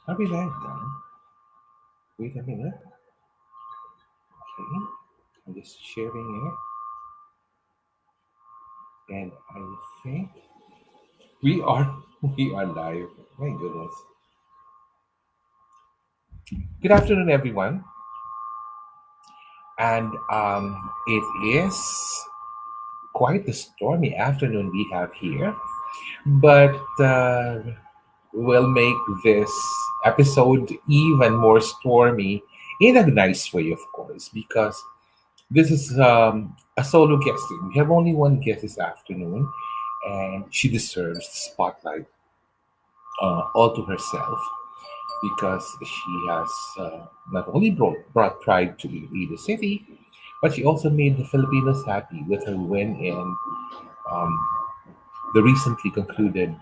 Are we live now? Wait a minute. Okay. I'm just sharing it. And I think we are we are live. My goodness. Good afternoon, everyone. And it is quite a stormy afternoon we have here. But we'll make this episode even more stormy in a nice way, of course, because this is a solo guesting. We have only one guest this afternoon, and she deserves the spotlight all to herself because she has not only brought pride to the city, but she also made the Filipinos happy with her win in um, the recently concluded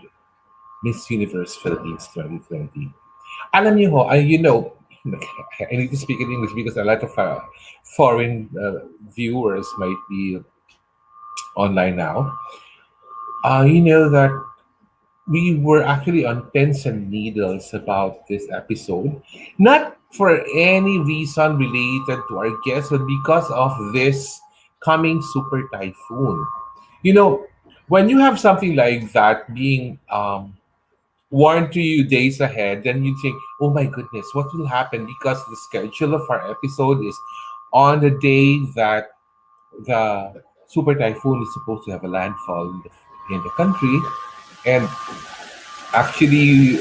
Miss Universe Philippines 2020. Alam niyo ho, I need to speak in English because a lot of foreign viewers might be online now. You know that we were actually on pins and needles about this episode, not for any reason related to our guest, but because of this coming super typhoon. You know, when you have something like that being warned to you days ahead, then you think, oh my goodness, what will happen? Because the schedule of our episode is on the day that the super typhoon is supposed to have a landfall in the country. And actually,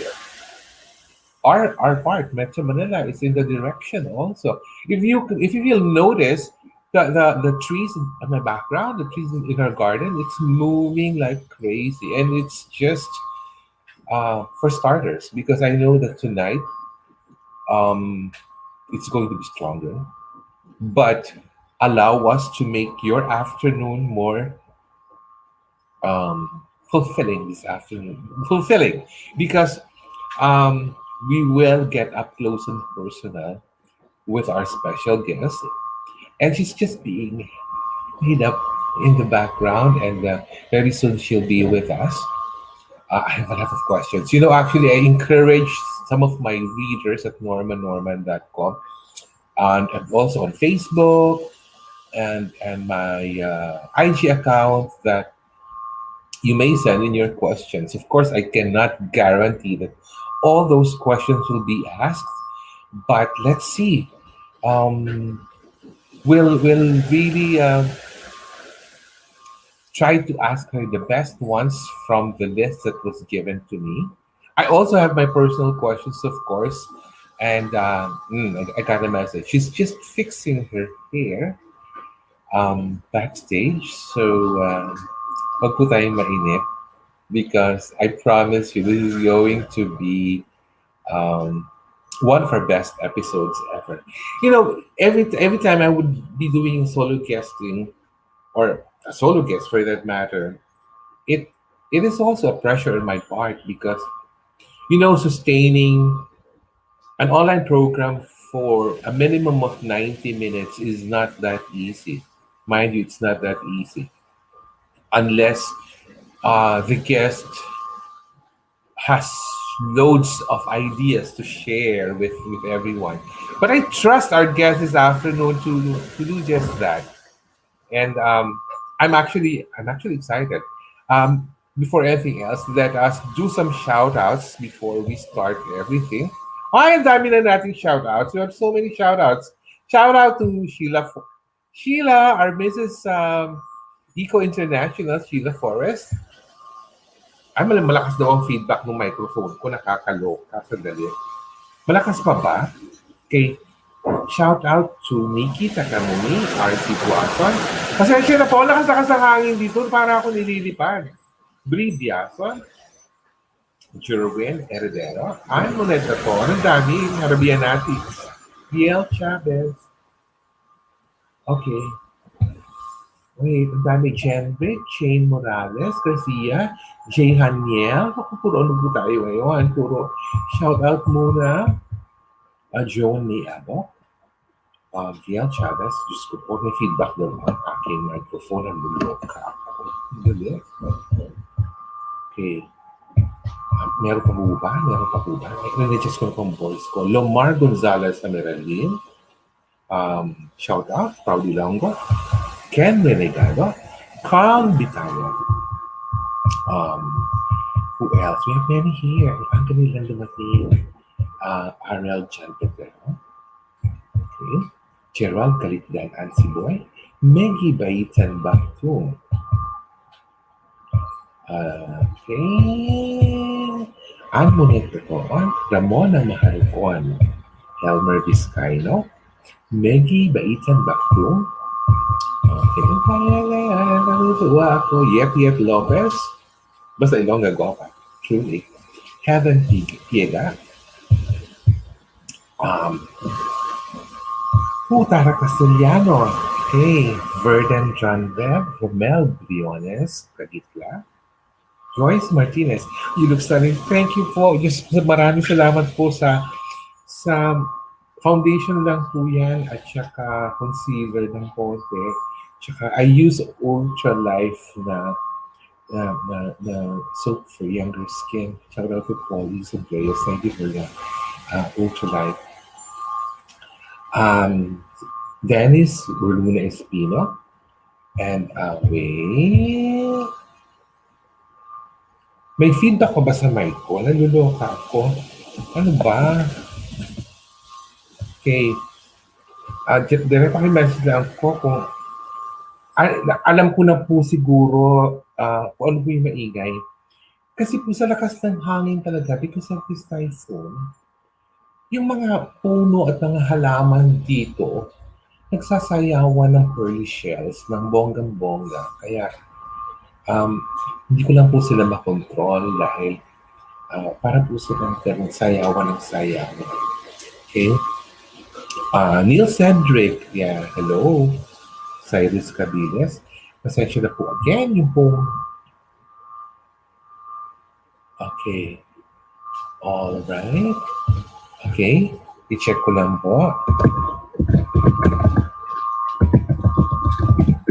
our part, Metro Manila, is in the direction also. If you will notice, the trees in my background, the trees in our garden, it's moving like crazy. And it's just for starters, because I know that tonight um, it's going to be stronger, but allow us to make your afternoon more fulfilling this afternoon. Fulfilling because um, we will get up close and personal with our special guest, and she's just being made up in the background, and very soon she'll be with us. I have a lot of questions. Actually, I encourage some of my readers at normannorman.com and also on Facebook and my IG account that you may send in your questions. Of course, I cannot guarantee that all those questions will be asked, but let's see. Um, we'll really try to ask her the best ones from the list that was given to me. I also have my personal questions, of course, and I got a message. She's just fixing her hair backstage, so wag po tayong mainip because I promise you this is going to be um, one of our best episodes ever. Every time I would be doing solo guesting or a solo guest for that matter, it it is also a pressure on my part because sustaining an online program for a minimum of 90 minutes is not that easy. Mind you, it's not that easy unless the guest has loads of ideas to share with everyone. But I trust our guest this afternoon to do just that. And I'm actually excited. Before anything else, let us do some shout outs before we start everything. Ay, ang dami na nating shout outs. We have so many shout outs. Shout out to Sheila, our Mrs. Eco International, Sheila Forrest. Ay, malakas daw ang feedback ng microphone ko. Nakakaloka. Sandali. Malakas pa ba? Okay. Shout out to Nikki Takamuni, RC Tuason. Pasensya na po, lakas-lakas ang hangin dito. Para ako nililipad. Brie Biason, Jerwin Heredero, Ann Moneta po. Ang dami, RABIYA natin. DL Chavez. Okay. Wait, ang dami. Jenrick, Shane Morales, Garcia, Jay Haniel. Puro ano po tayo ngayon? Puro shout out muna. Joan Niabo. Gian Chavez, Diyos ko po, may feedback daw ang aking microphone. Ang luloka ako. Galit. Okay. Meron pa po ba? Meron pa po ba? I-register ko na pang voice ko. Lomar Gonzalez sa Meralin. Shout out. Proudly Longo. Ken Renegado. Carl Bitayo. Um, who else? We have many here. Ang kanilang dumating. Ariel Jan Pedro. Okay. Gerald Kalitdan Ansiboy. Maggie Baitan Baktung. Okay. Ann Monetron. Ramona Maharicon. Helmer Vizcaino. Maggie Baitan Baktung. Okay. Natutuwa ako. Yep Lopez. Basta Ilongga Guapa. Truly. Heaven Piega. Tara Castellano. Okay. Verden John Bev. Romel Briones. Kagitla. Joyce Martinez. You look stunning. Thank you po. Just maraming salamat po sa foundation lang po yan at saka concealer ng konti. Tsaka I use Ultra Life na soap for younger skin. Shout out to Paulie Andreas. Thank you for that. Ultra Life. Dennis Luna Espino. And wait. May feedback ko ba sa mic ko? Naluloka ako. Ano ba? Okay. Direct paki-message lang ko kung alam ko na po siguro kung ano po yung maingay. Kasi po sa lakas ng hangin talaga because of this typhoon, yung mga puno at mga halaman dito nagsasayawan ng pearly shells ng bonggang-bongga. Kaya hindi ko lang po sila makontrol dahil para po silang sayawan ng sayawan. Okay? Neil Cedric, yeah, hello. Cyrus Cabiles. Pasensya na po again yung pong... Okay. Alright. Okay. I-check ko lang po.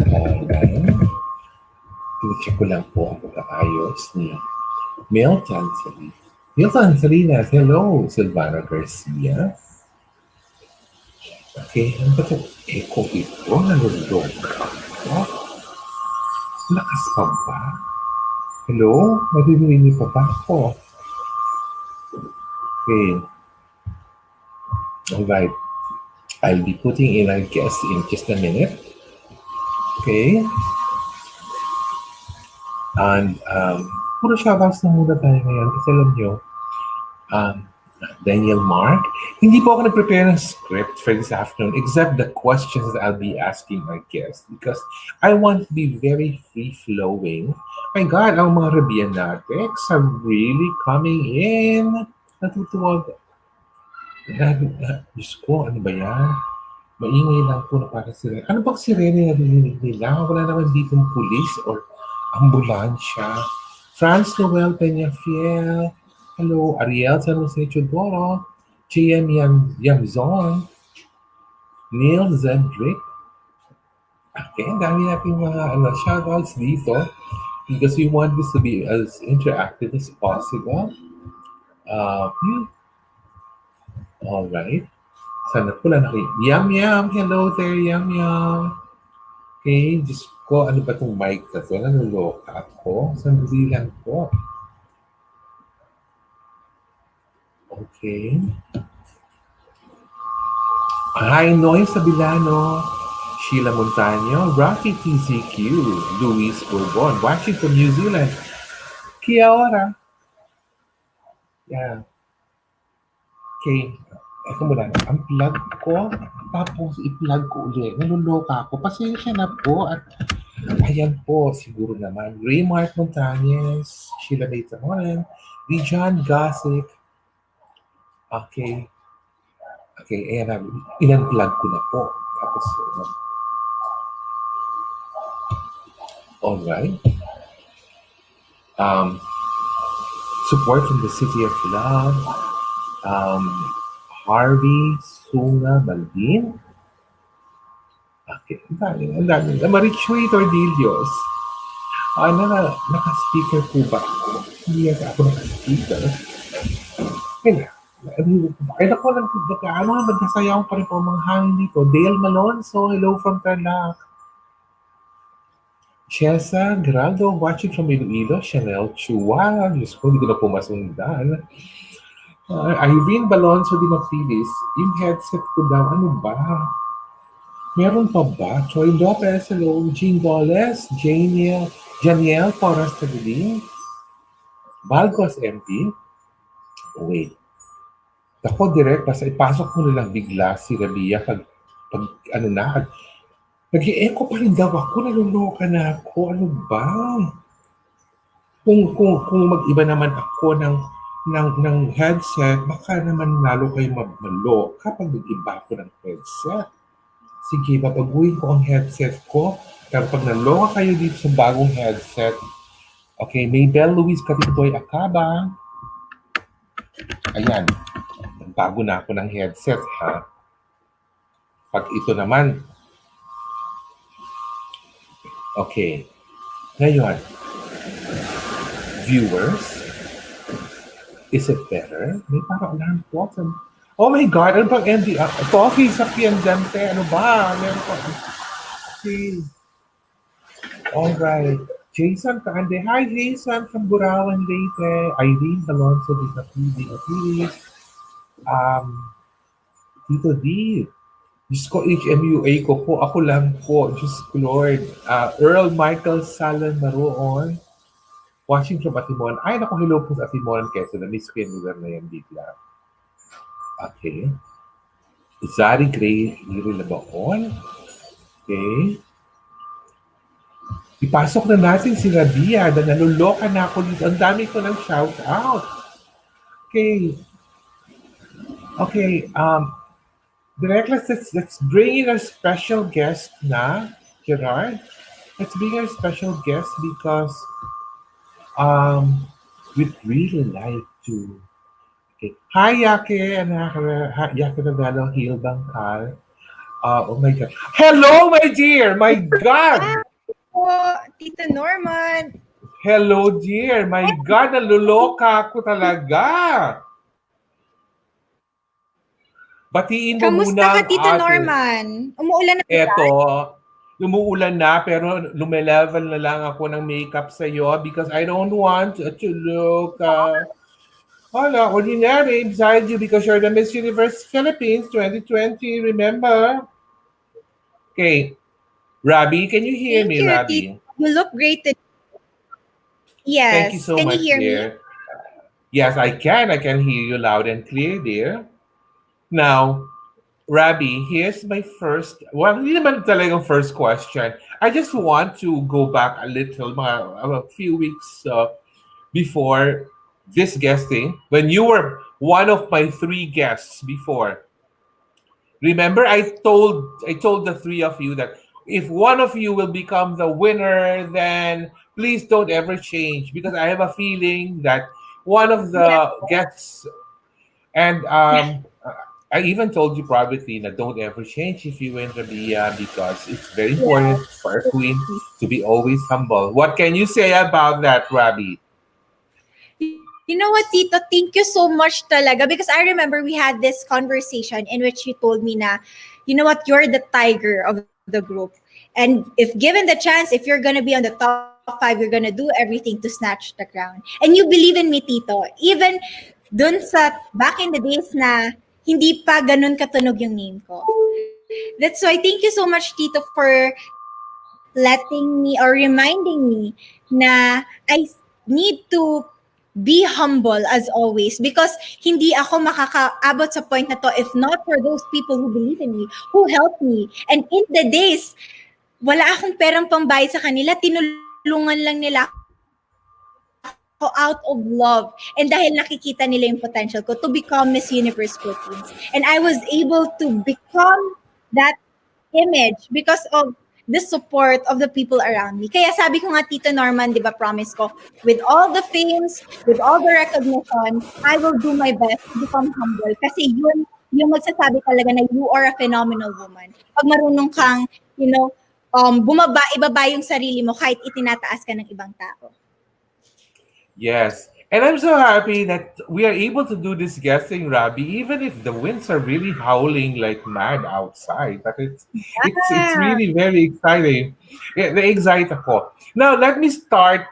Alright. I-check ko lang po ang pagkaayos ni Milton Salinas. Milton Salinas, hello. Silvana Garcia. Okay, ano ba ito? Echo ito? Nalulog ka? Lakas pa ba? Hello? Nadidinig pa ba ako? Okay. Alright. I'll be putting in our guest in just a minute. Okay. And puro shoutouts na muna tayo ngayon kasi alam nyo, Daniel Mark, hindi po ako nag-prepare ng script for this afternoon except the questions that I'll be asking our guests because I want to be very free-flowing. My God, ang mga RABIYA natics are really coming in. Natutuwa. Diyos ko, ano ba yan? Maingay lang po na parang sirene. Ano bang sirene na narinig nila? Wala naman ditong pulis or ambulansya. Franz Noel Peñafiel. Hello, Ariel San Jose Chodoro. JM Yamzon. Neil Zedrick. Okay, ang dami natin mga shoutouts dito because we want this to be as interactive as possible. Alright. Sana po lang Yum Yum. Hello there, Yum Yum. Okay, Diyos ko, ano ba itong mic na ito? Nanuloka ako. Sandali lang po. Okay. Hi, Noy Sabilano. Sheila Montaño. Rocky TZQ. Luis Bourbon. Watching from New Zealand. Kia ora. Yeah. Okay. Eko muna. Ang plug ko. Tapos i-plug ko ulit. Naluloka ako. Pasensya na po. At ayan po. Siguro naman. Raymart Montañez. Sheila Baytamoran. Dijan Gasic. Okay. Okay, ayan na. Ilan-plug ko na po. Tapos, alright. Support from the City of Love. Harvey Sunga Balbin. Okay, ang dami. Marichuy Tordillos. Naka-speaker po ba ako? Hindi yata ako naka-speaker. Kaya, ay ako, nagkasayaw pa rin po ang mga hangin dito. Dale Malonzo, hello from Tarlac. Chesa Geraldo, watching from Iloilo. Chanel Chua, Diyos ko, hindi ko na po masundan. Irene Balonzo de Mafilis, yung headset ko daw, ano ba? Meron pa ba? Troy Lopez, hello. Jean Goles, Janiel Torres Taguli, Balcos MP. Oh, wait. Ako direct, basta ipasok mo nilang bigla si Rabia pag ano na, nag-i-echo pa rin daw ako, naluloka na ako, ano ba? Kung mag-iba naman ako ng headset, baka naman lalo kayo malo kapag mag-iba ako ng headset. Sige, babaguhin ko ang headset ko. Pero pag naloka kayo dito sa bagong headset, okay, Maybell Luis Katitoy Acaba. Ayan, bago na ako ng headset, ha? Pag ito naman, okay. Ngayon, viewers, is it better? May parang alarm po. Oh my God, ano pang MD? Coffee sa Piandente, ano ba? Meron pa. Okay. Alright. Jason Kaande. Hi, Jason from Burawan, Leyte. Irene Alonso de Capili. Tito D. Diyos ko, HMUA ko po. Ako lang po. Diyos ko, Lord. Earl Michael Salan Maroon. Watching from Atimon. Ay, naku, hello po sa Atimon. Quezon. Na-miss ko yung lugar na yan, bigla. Okay. Zari Gray Labaon. Okay. Ipasok na natin si Rabia na naluloka na ako dito. Ang dami ko ng shout out. Okay. Okay. Direct, let's bring in our special guest na, Gerard. Let's bring our special guest because we'd really like to. Okay. Hi, Yake. Yake Nagano, Hil Bangkal. Oh my God. Hello, my dear. My God. Tita Norman. Hello, dear. My God, naluloka ako talaga. Batiin mo Kamusta muna ka, Tita Norman? Umuulan na ba? Eto, umuulan na pero lumelevel na lang ako ng makeup sa'yo because I don't want to look ordinary beside you because you're the Miss Universe Philippines 2020, remember? Okay. Rabi, can you hear me, Rabi? Tita. You look great today. Yes. Thank you so much, you hear dear. me? Yes, I can. I can hear you loud and clear, dear. Now, Rabi, here's my first, well, hindi naman talagang first question. I just want to go back a little, a few weeks before this guesting, when you were one of my 3 guests before. Remember, I told the 3 of you that if one of you will become the winner, then please don't ever change because I have a feeling that one of the guests, and I even told you privately that don't ever change if you win Rabia because it's very important for a queen to be always humble. What can you say about that, Rabi? You know what, Tito? Thank you so much talaga because I remember we had this conversation in which you told me na, you know what, you're the tiger of the group. And if given the chance, if you're gonna be on the top 5, you're gonna do everything to snatch the crown. And you believe in me, Tito. Even dun sa back in the days na hindi pa ganun katunog yung name ko. That's why thank you so much, Tito, for letting me or reminding me na I need to be humble as always because hindi ako makakaabot sa point na to if not for those people who believe in me, who helped me. And in the days, wala akong perang pambayad sa kanila, tinulungan lang nila ako out of love and dahil nakikita nila yung potential ko to become Miss Universe Philippines. And I was able to become that image because of the support of the people around me. Kaya sabi ko nga, Tito Norman, di ba, promise ko, with all the fames, with all the recognition, I will do my best to become humble. Kasi yun, yung magsasabi talaga na you are a phenomenal woman. Pag marunong kang, ibaba yung sarili mo kahit itinataas ka ng ibang tao. Yes. And I'm so happy that we are able to do this guessing, Rabbi, even if the winds are really howling like mad outside. But it's Ah, really very exciting. Yeah, na-excite ako. Now, let me start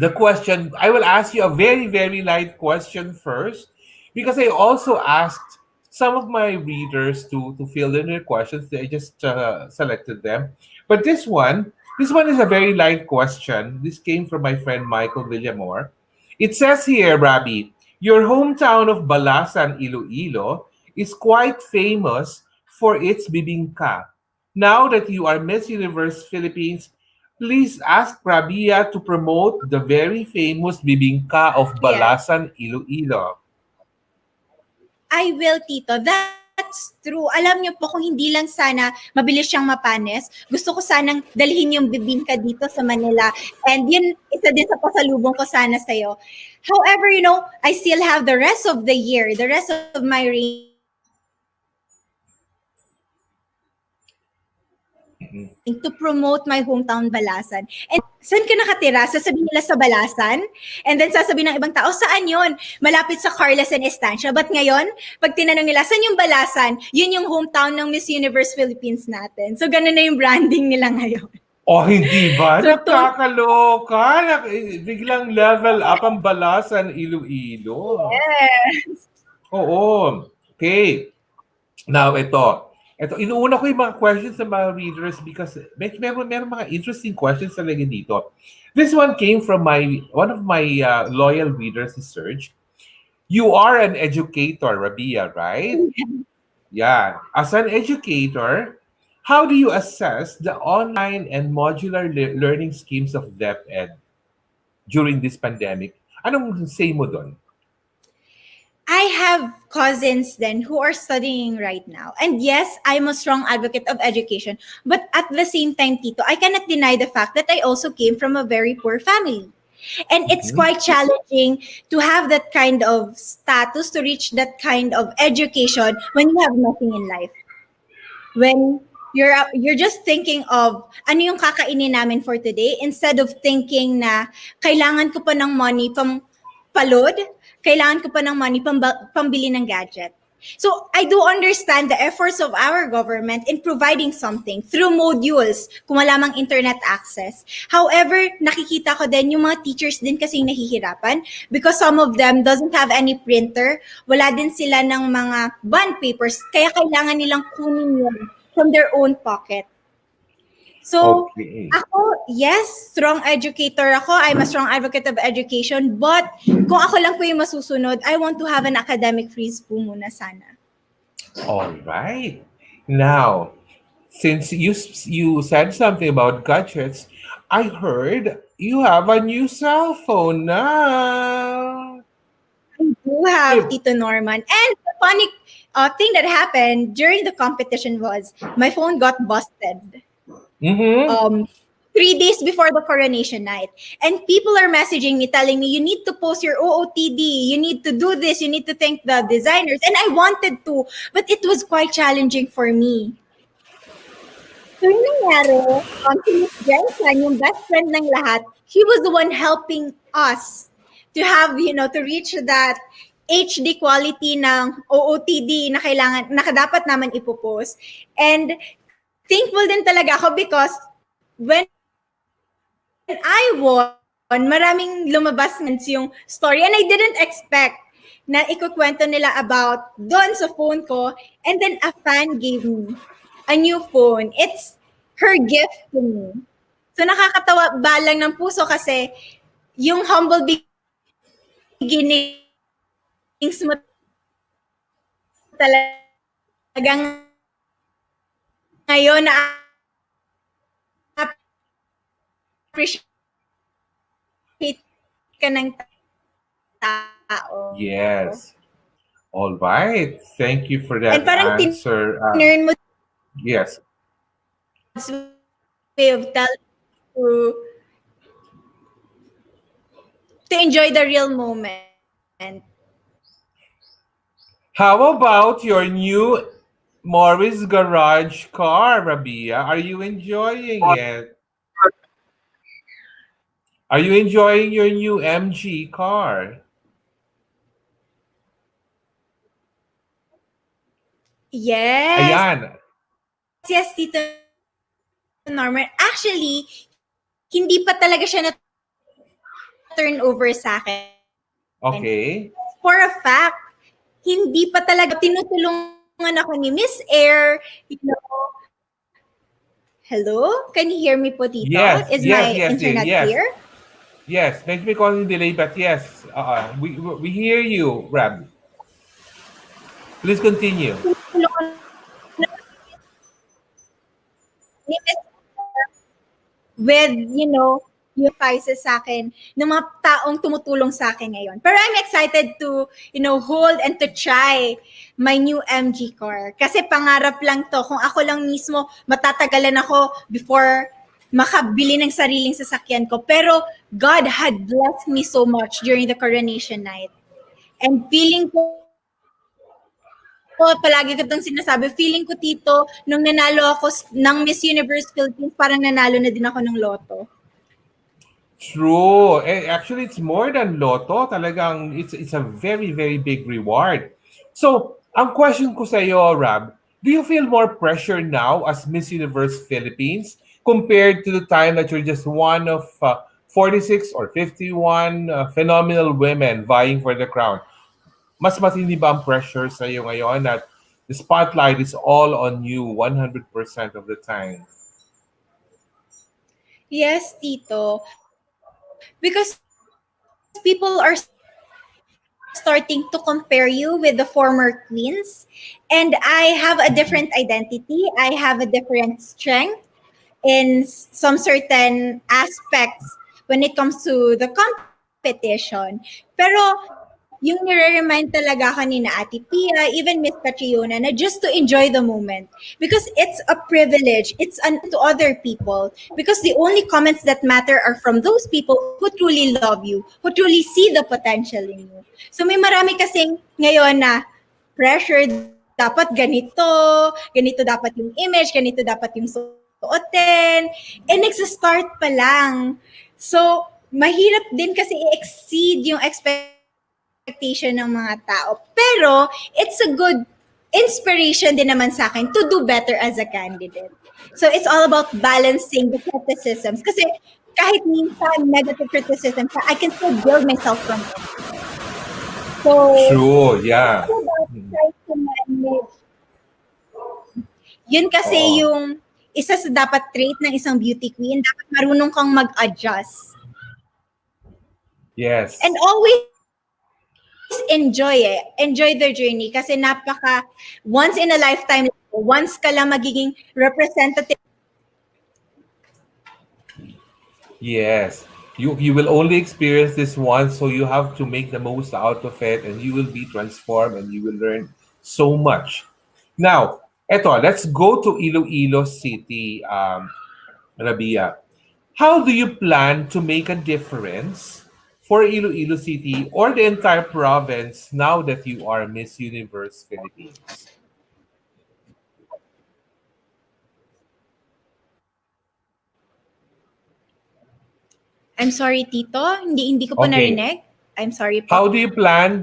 the question. I will ask you a very, very light question first, because I also asked some of my readers to fill in their questions. They just selected them. But this one is a very light question. This came from my friend Michael Villamor. It says here, Rabbi, your hometown of Balasan, Iloilo, is quite famous for its bibingka. Now that you are Miss Universe Philippines, please ask Rabia to promote the very famous bibingka of yes. Balasan, Iloilo. I will, Tito. That's true. Alam niyo po, kung hindi lang sana mabilis siyang mapanes, gusto ko sanang dalhin yung bibingka dito sa Manila. And yun, isa din sa pasalubong ko sana sa'yo. However, I still have the rest of the year, the rest of my reign to promote my hometown Balasan. And saan ka nakatira? Sasabihin nila sa Balasan. And then sasabihin ng ibang tao, saan yun? Malapit sa Carlos and Estancia. But ngayon, pag tinanong nila, saan yung Balasan? Yun yung hometown ng Miss Universe Philippines natin. So, ganun na yung branding nila ngayon. O hindi So, ba? Nakakaloka. Biglang level up ang Balasan, Iloilo. yes. Oo. Okay. Now, ito. Inuuna ko yung mga questions sa mga readers because meron mga interesting questions talaga dito. This one came from one of my loyal readers, si Serge. You are an educator, Rabia, right? Yeah. As an educator, how do you assess the online and modular learning schemes of DepEd during this pandemic? Anong say mo doon? I have cousins then who are studying right now. And yes, I'm a strong advocate of education. But at the same time, Tito, I cannot deny the fact that I also came from a very poor family. And it's Mhm. quite challenging to have that kind of status, to reach that kind of education when you have nothing in life. When you're just thinking of ano yung kakainin namin for today instead of thinking na kailangan ko pa ng money palod, kailangan ko pa ng money pambili ng gadget. So I do understand the efforts of our government in providing something through modules kung wala mang internet access. However, nakikita ko din yung mga teachers din kasi nahihirapan because some of them doesn't have any printer, wala din sila ng mga bond papers, kaya kailangan nilang kunin yun from their own pocket. So, Okay. ako, yes, strong educator ako. I'm a strong advocate of education. But, kung ako lang po yung masusunod, I want to have an academic freeze po muna sana. All right. Now, since you said something about gadgets, I heard you have a new cell phone now. I do have Tito Norman. And the funny thing that happened during the competition was my phone got busted. Mm-hmm. 3 days before the coronation night. And people are messaging me, telling me, you need to post your OOTD, you need to do this, you need to thank the designers. And I wanted to, but it was quite challenging for me. So yung nangyari, si Miss Jensen, yung best friend ng lahat, she was the one helping us to have, to reach that HD quality ng OOTD na dapat naman ipopost. And thankful din talaga ako because when I won, maraming lumabas ng yung story and I didn't expect na ikukwento nila about doon sa phone ko, and then a fan gave me a new phone. It's her gift to me. So nakakatawa balang ng puso kasi yung humble beginnings mo talagang ngayon na-appreciate ka ng tao. Yes. All right. Thank you for And that parang answer. tinurn mo Yes. God's way of telling you to enjoy the real moment. How about your new Morris garage car, Rabia. Are you enjoying it? Are you enjoying your new MG car? Yes, Ayan. yes, Tito Norman. Actually, hindi pa talaga siya na-turn over sa akin. For a fact, hindi pa talaga Okay. tinutulungan ako ni Miss Air, Hello? Can you hear me po, Tito? Yes, Is yes, my yes, internet yes. clear? Yes, maybe may calling delay, but yes, we hear you, Rab. Please continue. Tinutulungan ako ni Miss with, yung sacrifices sa akin ng mga taong tumutulong sa akin ngayon. Pero I'm excited to, hold and to try my new MG car. Kasi pangarap lang to. Kung ako lang mismo, matatagalan ako before makabili ng sariling sasakyan ko. Pero God had blessed me so much during the coronation night. And feeling ko, palagi ko itong sinasabi, feeling ko, Tito, nung nanalo ako ng Miss Universe Philippines, parang nanalo na din ako ng loto. True. Actually, it's more than Lotto. Talagang it's a very, very big reward. So, ang question ko sa iyo, Rab, do you feel more pressure now as Miss Universe Philippines compared to the time that you're just one of 46 or 51 phenomenal women vying for the crown? Mas matindi ba ang pressure sa iyo ngayon that the spotlight is all on you 100% of the time? Yes, Tito. Because people are starting to compare you with the former queens. And I have a different identity. I have a different strength in some certain aspects when it comes to the competition. Pero yung nire-remind talaga ako ni na Ate Pia, even Miss Catriona, na just to enjoy the moment. Because it's a privilege. It's an honor to other people. Because the only comments that matter are from those people who truly love you, who truly see the potential in you. So may marami kasing ngayon na pressure, dapat ganito dapat yung image, ganito dapat yung suotin. Nagsa-start pa lang. So, mahirap din kasi i-exceed yung expectation ng mga tao. Pero, it's a good inspiration din naman sa akin to do better as a candidate. So, it's all about balancing the criticisms. Kasi kahit minsan negative criticism siya, I can still build myself from it. So, True, it's yeah. all about trying to manage. Yun kasi Oo. yung isa sa dapat trait ng isang beauty queen, dapat marunong kang mag-adjust. And Yes. always enjoy it. Enjoy the journey kasi once in a lifetime, once ka lang magiging representative. Yes. You will only experience this once, so you have to make the most out of it and you will be transformed and you will learn so much. Now, eto, let's go to Iloilo City, Rabia. How do you plan to make a difference for Iloilo City or the entire province now that you are Miss Universe Philippines? I'm sorry, Tito. Hindi ko po Okay. narinig. I'm sorry po. How do you plan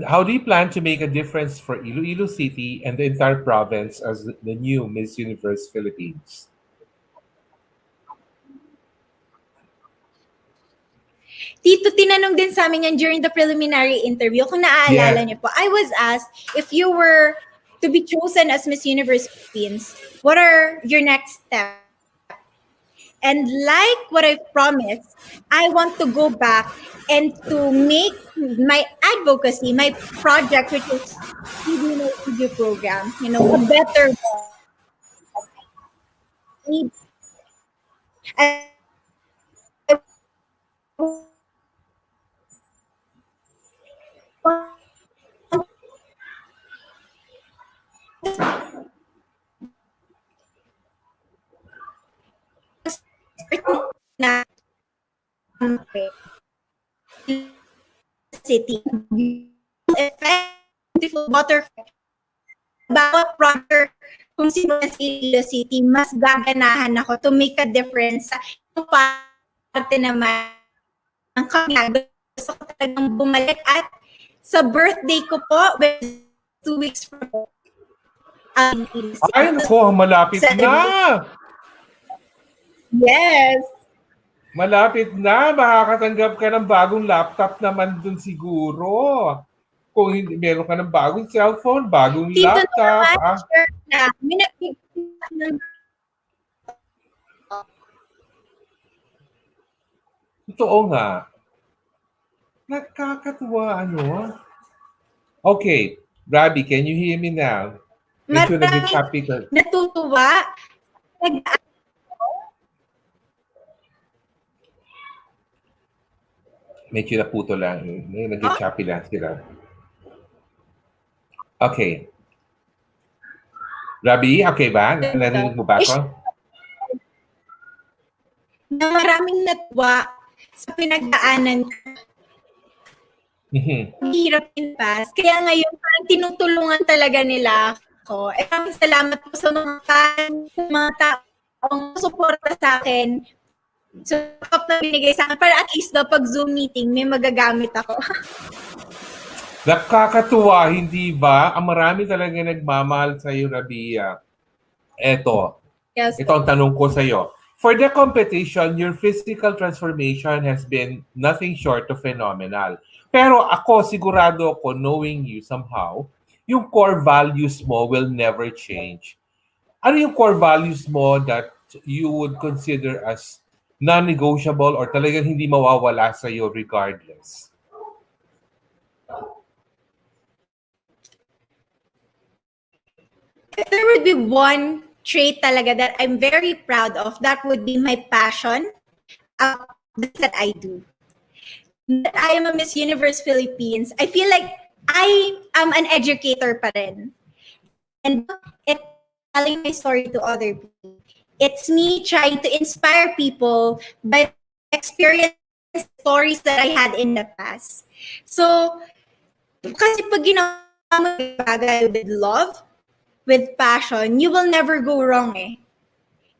to make a difference for Iloilo City and the entire province as the new Miss Universe Philippines? Tito, tinanong din sa amin yan during the preliminary interview. Kung naaalala Yeah. niyo po, I was asked if you were to be chosen as Miss Universe Philippines, what are your next steps? And like what I promised, I want to go back and to make my advocacy, my project, which is TV review program, a better one. I want to city, beautiful effect, beautiful butterfly, bawat project kung simulan sa Iloilo City, mas gaganahan ako to make a difference sa ibang parte naman ng kanya. Gusto ko talagang bumalik at sa birthday ko po, which is 2 weeks from now, Iloilo City Ay, to nako, malapit na. celebrate. Yes. Malapit na. Makakatanggap ka ng bagong laptop naman dun siguro. Kung hindi, meron ka ng bagong cellphone, bagong Tito laptop. naman, Ah, sure na. totoo nga. Nakakatuwa, ano? Okay, Robbie, can you hear me now? Medyo Maraming nag-choppy ka. natutuwa. Medyo naputo lang. Nag-choppy lang sila. Okay. Robbie, okay ba? Narinig mo ba ako? Na maraming natuwa sa pinagdaanan ko. Hirap in past. Kaya ngayon, parang tinutulungan talaga nila ako. Maraming salamat po sa mga fans, sa mga taong suporta sa akin. So, na binigay sa akin para at least daw pag Zoom meeting, may magagamit ako. Nakakatuwa, hindi ba? Ang marami talaga nagmamahal sa iyo, Rabia. Eto. Yes. Ito ang tanong ko sa iyo. For the competition, your physical transformation has been nothing short of phenomenal. Pero ako, sigurado ako, knowing you somehow, yung core values mo will never change. Ano yung core values mo that you would consider as non-negotiable or talagang hindi mawawala sa iyo regardless? If there would be one trait talaga that I'm very proud of, that would be my passion that I do. That I am a Miss Universe Philippines, I feel like I am an educator pa rin. And it's telling my story to other people. It's me trying to inspire people by experience stories that I had in the past. So, kasi pag ginawa mo yung bagay with love, with passion, you will never go wrong eh.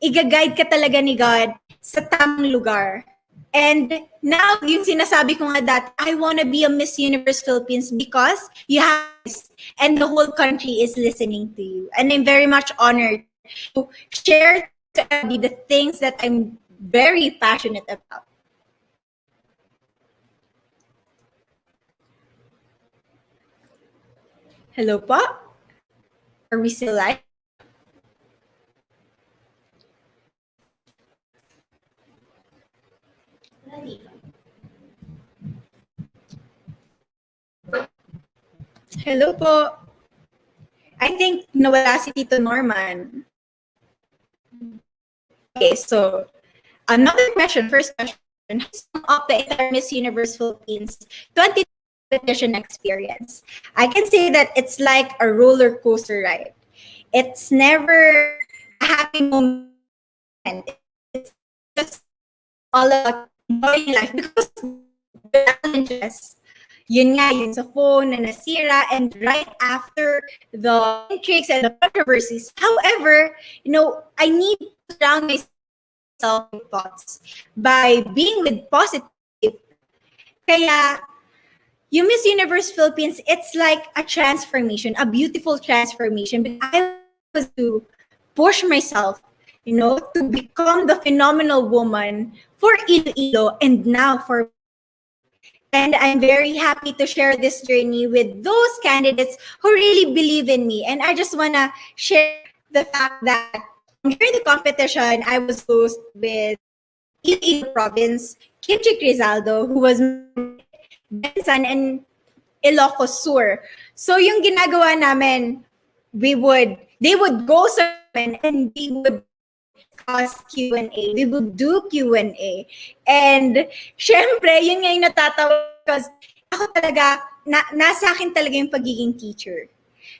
Iga-guide ka talaga ni God sa tamang lugar. And now, yung sinasabi ko nga that I wanna be a Miss Universe Philippines because you have this, and the whole country is listening to you. And I'm very much honored to share to everybody the things that I'm very passionate about. Hello po? Are we still live? Hello po. I think nawala si Tito Norman. Okay, so another question, first question. Sum up the entire Miss Universe Philippines 20 competition experience. I can say that it's like a roller coaster ride. It's never a happy moment. It's just all about enjoying life because the challenges, yun nga, yun sa phone na nasira, and right after the intrigues and the controversies. However, I need to surround myself with thoughts by being with positive. Kaya, yung Miss Universe Philippines, it's like a transformation, a beautiful transformation. But I was to push myself, to become the phenomenal woman for Iloilo and now for. And I'm very happy to share this journey with those candidates who really believe in me. And I just want to share the fact that during the competition, I was close with Iloilo Province, Kimchi Crizaldo, who was Benson and Ilocos Sur. So yung ginagawa namin, they would go sa amin and we would ask Q&A. We would do Q&A. And syempre, yun nga yung natatawa because ako talaga, nasa akin talaga yung pagiging teacher.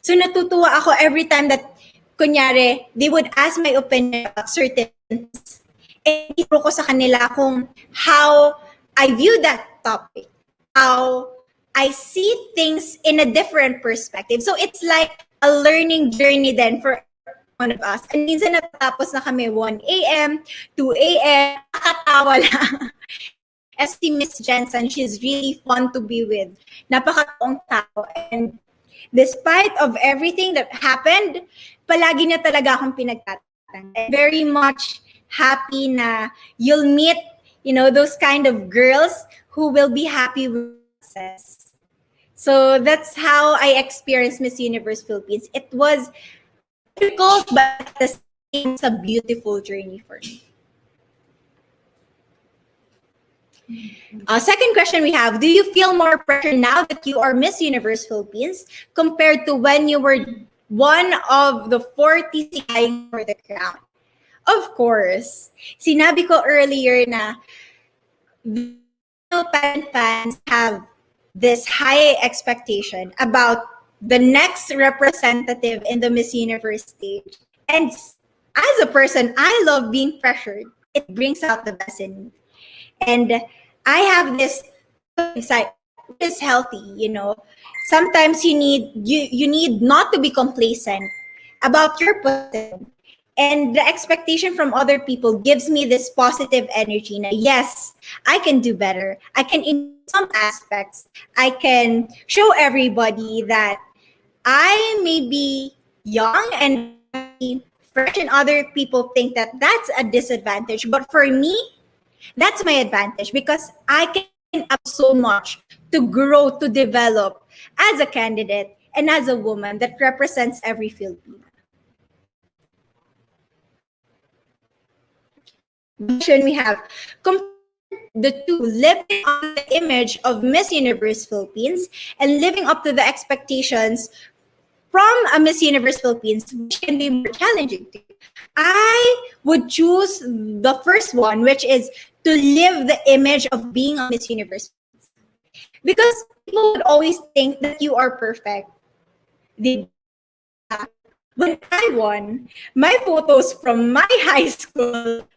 So natutuwa ako every time that, kunyari, they would ask my opinion about certain things. And ituro ko sa kanila kung how I view that topic, how I see things in a different perspective. So it's like a learning journey then for one of us. And minsan natatapos na kami 1 a.m., 2 a.m., nakakatawa lang. Especially Miss Jensen, she's really fun to be with. Napakataong tao. And despite of everything that happened, palagi niya talaga akong pinagtatanggal. I'm very much happy na you'll meet, those kind of girls who will be happy with success. So that's how I experienced Miss Universe Philippines. It was difficult, but at the same time, it's a beautiful journey for me. Second question we have, do you feel more pressure now that you are Miss Universe Philippines compared to when you were one of the 40 vying for the crown? Of course. Sinabi ko earlier na pageant fans have this high expectation about the next representative in the Miss Universe stage. And as a person, I love being pressured. It brings out the best in me. And I have this side, which is healthy. Sometimes you need not to be complacent about your position. And the expectation from other people gives me this positive energy. Now, yes, I can do better. I can in some aspects, I can show everybody that I may be young and fresh, and other people think that that's a disadvantage. But for me, that's my advantage because I can up so much to grow, to develop as a candidate and as a woman that represents every Filipino. Question we have, compare the two, living up to the image of Miss Universe Philippines and living up to the expectations from a Miss Universe Philippines, which can be more challenging to you. I would choose the first one, which is to live the image of being a Miss Universe. Because people would always think that you are perfect. When I won, my photos from my high school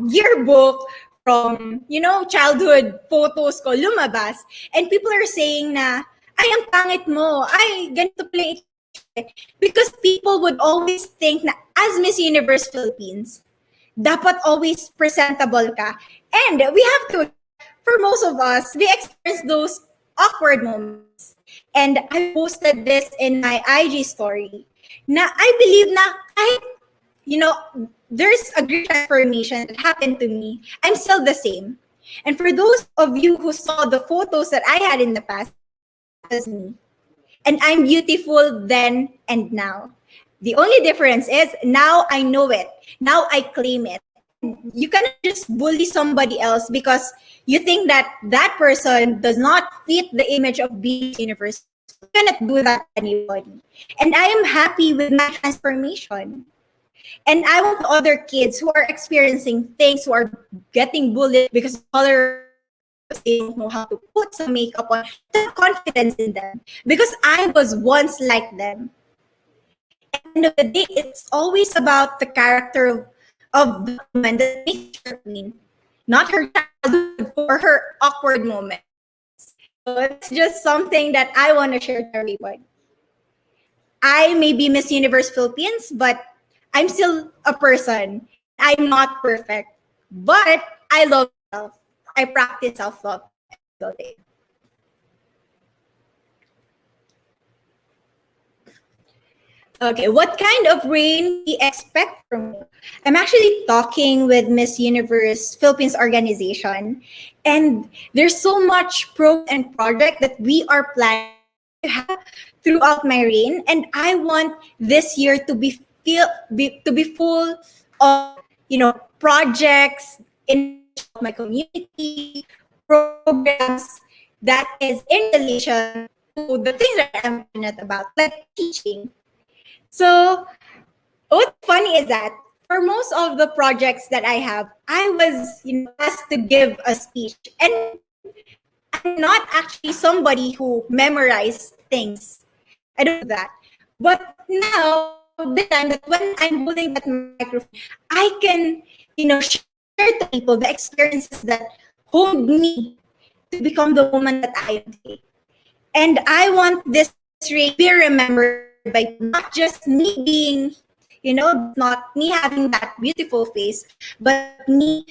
yearbook, from, childhood photos ko lumabas, and people are saying na, ay, ang pangit mo, ay, ganito pala yung because people would always think na as Miss Universe Philippines, dapat always presentable ka. And we have to, for most of us, we experience those awkward moments. And I posted this in my IG story na I believe na kahit, there's a great transformation that happened to me, I'm still the same. And for those of you who saw the photos that I had in the past, that's me. And I'm beautiful then and now. The only difference is now I know it. Now I claim it. You cannot just bully somebody else because you think that that person does not fit the image of being universe. You cannot do that to anybody. And I am happy with my transformation. And I want other kids who are experiencing things, who are getting bullied because color, they don't know how to put some makeup on, to have confidence in them. Because I was once like them. At the end of the day, it's always about the character of the woman that makes her queen, not her childhood or her awkward moments. So it's just something that I want to share to everybody. I may be Miss Universe Philippines, but I'm still a person. I'm not perfect, but I love myself. I practice self-love every day. Okay, what kind of rain we expect from you? I'm actually talking with Miss Universe Philippines organization, and there's so much pro and project that we are planning to have throughout my reign, and I want this year to be full of projects in my community, programs that is in relation to the things that I'm passionate about, like teaching. So what's funny is that for most of the projects that I have, I was asked to give a speech, and I'm not actually somebody who memorized things. I don't do that. But now, the time that when I'm holding that microphone, I can, share to people the experiences that honed me to become the woman that I am today. And I want this to be remembered by not just me being, Just not me having that beautiful face, but me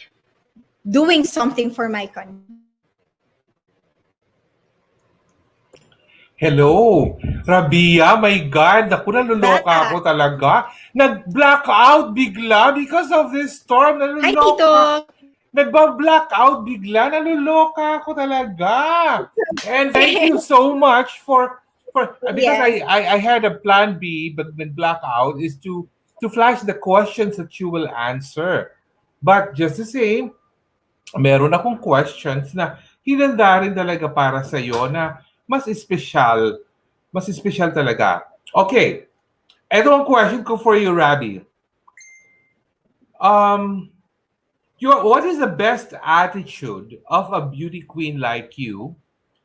doing something for my country. Hello, Rabia, my God, naku, naluloka Yeah. ako talaga. Nag-blackout bigla because of this storm. Hi, Tito. Naluloka. Nagba-blackout bigla. Naluloka ako talaga. And thank you so much for because Yes. I had a plan B, but when blackout is to flash the questions that you will answer. But just the same, meron akong questions na hinanda rin talaga para sa iyo na mas espesyal talaga. Okay, ito ang question ko for you, Rabi. Um, what is the best attitude of a beauty queen like you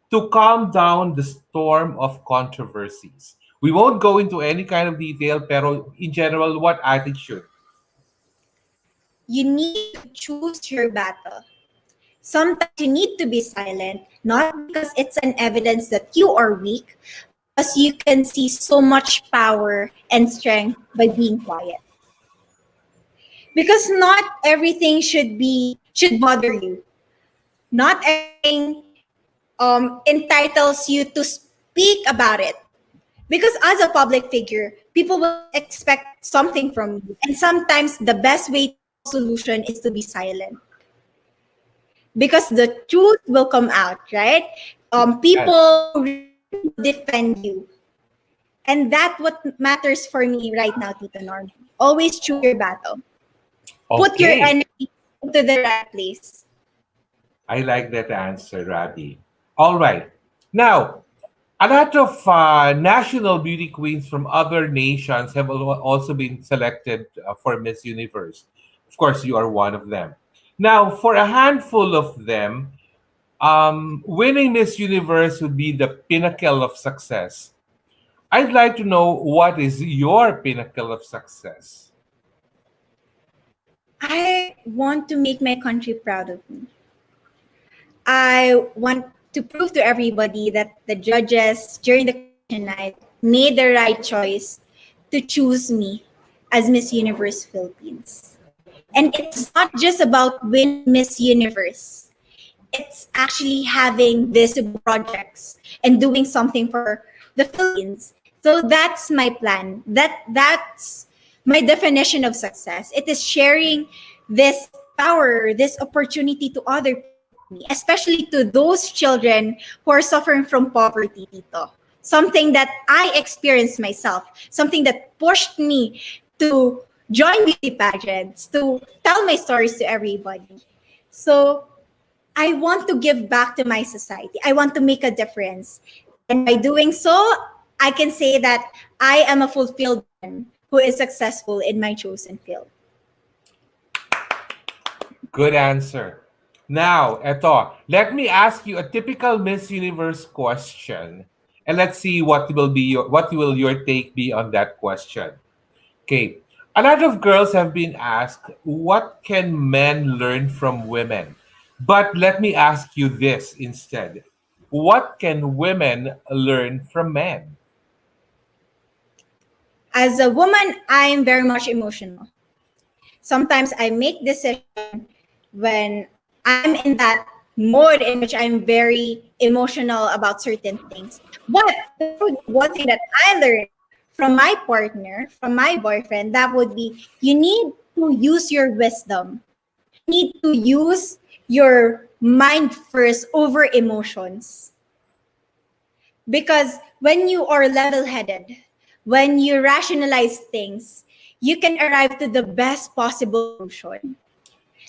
to calm down the storm of controversies? We won't go into any kind of detail, pero in general, what attitude? You need to choose your battle. Sometimes you need to be silent, not because it's an evidence that you are weak, but because you can see so much power and strength by being quiet. Because not everything should bother you. Not everything entitles you to speak about it. Because as a public figure, people will expect something from you. And sometimes the best way to solve solution is to be silent. Because the truth will come out, right? Yes. People will defend you. And that's what matters for me right now, Tito Norm. Always choose your battle. Put your Okay. energy into the right place. I like that answer, Rabi. All right. Now, a lot of national beauty queens from other nations have also been selected for Miss Universe. Of course, you are one of them. Now, for a handful of them, winning Miss Universe would be the pinnacle of success. I'd like to know what is your pinnacle of success? I want to make my country proud of me. I want to prove to everybody that the judges during the competition night made the right choice to choose me as Miss Universe Philippines. And it's not just about winning Miss Universe. It's actually having visible projects and doing something for the Philippines. So that's my plan. That's my definition of success. It is sharing this power, this opportunity to other people like me, especially to those children who are suffering from poverty, Tito. Something that I experienced myself, something that pushed me to join beauty pageants, to tell my stories to everybody. So I want to give back to my society. I want to make a difference. And by doing so, I can say that I am a fulfilled one who is successful in my chosen field. Good answer. Now, eto, let me ask you a typical Miss Universe question, and let's see what will your take be on that question. Okay, a lot of girls have been asked, what can men learn from women? But let me ask you this instead: what can women learn from men? As a woman, I'm very much emotional. Sometimes I make decisions when I'm in that mode in which I'm very emotional about certain things. But there would be one thing that I learned from my partner, from my boyfriend, that would be you need to use your wisdom. You need to use your mind first over emotions. Because when you are level headed, when you rationalize things, you can arrive to the best possible solution.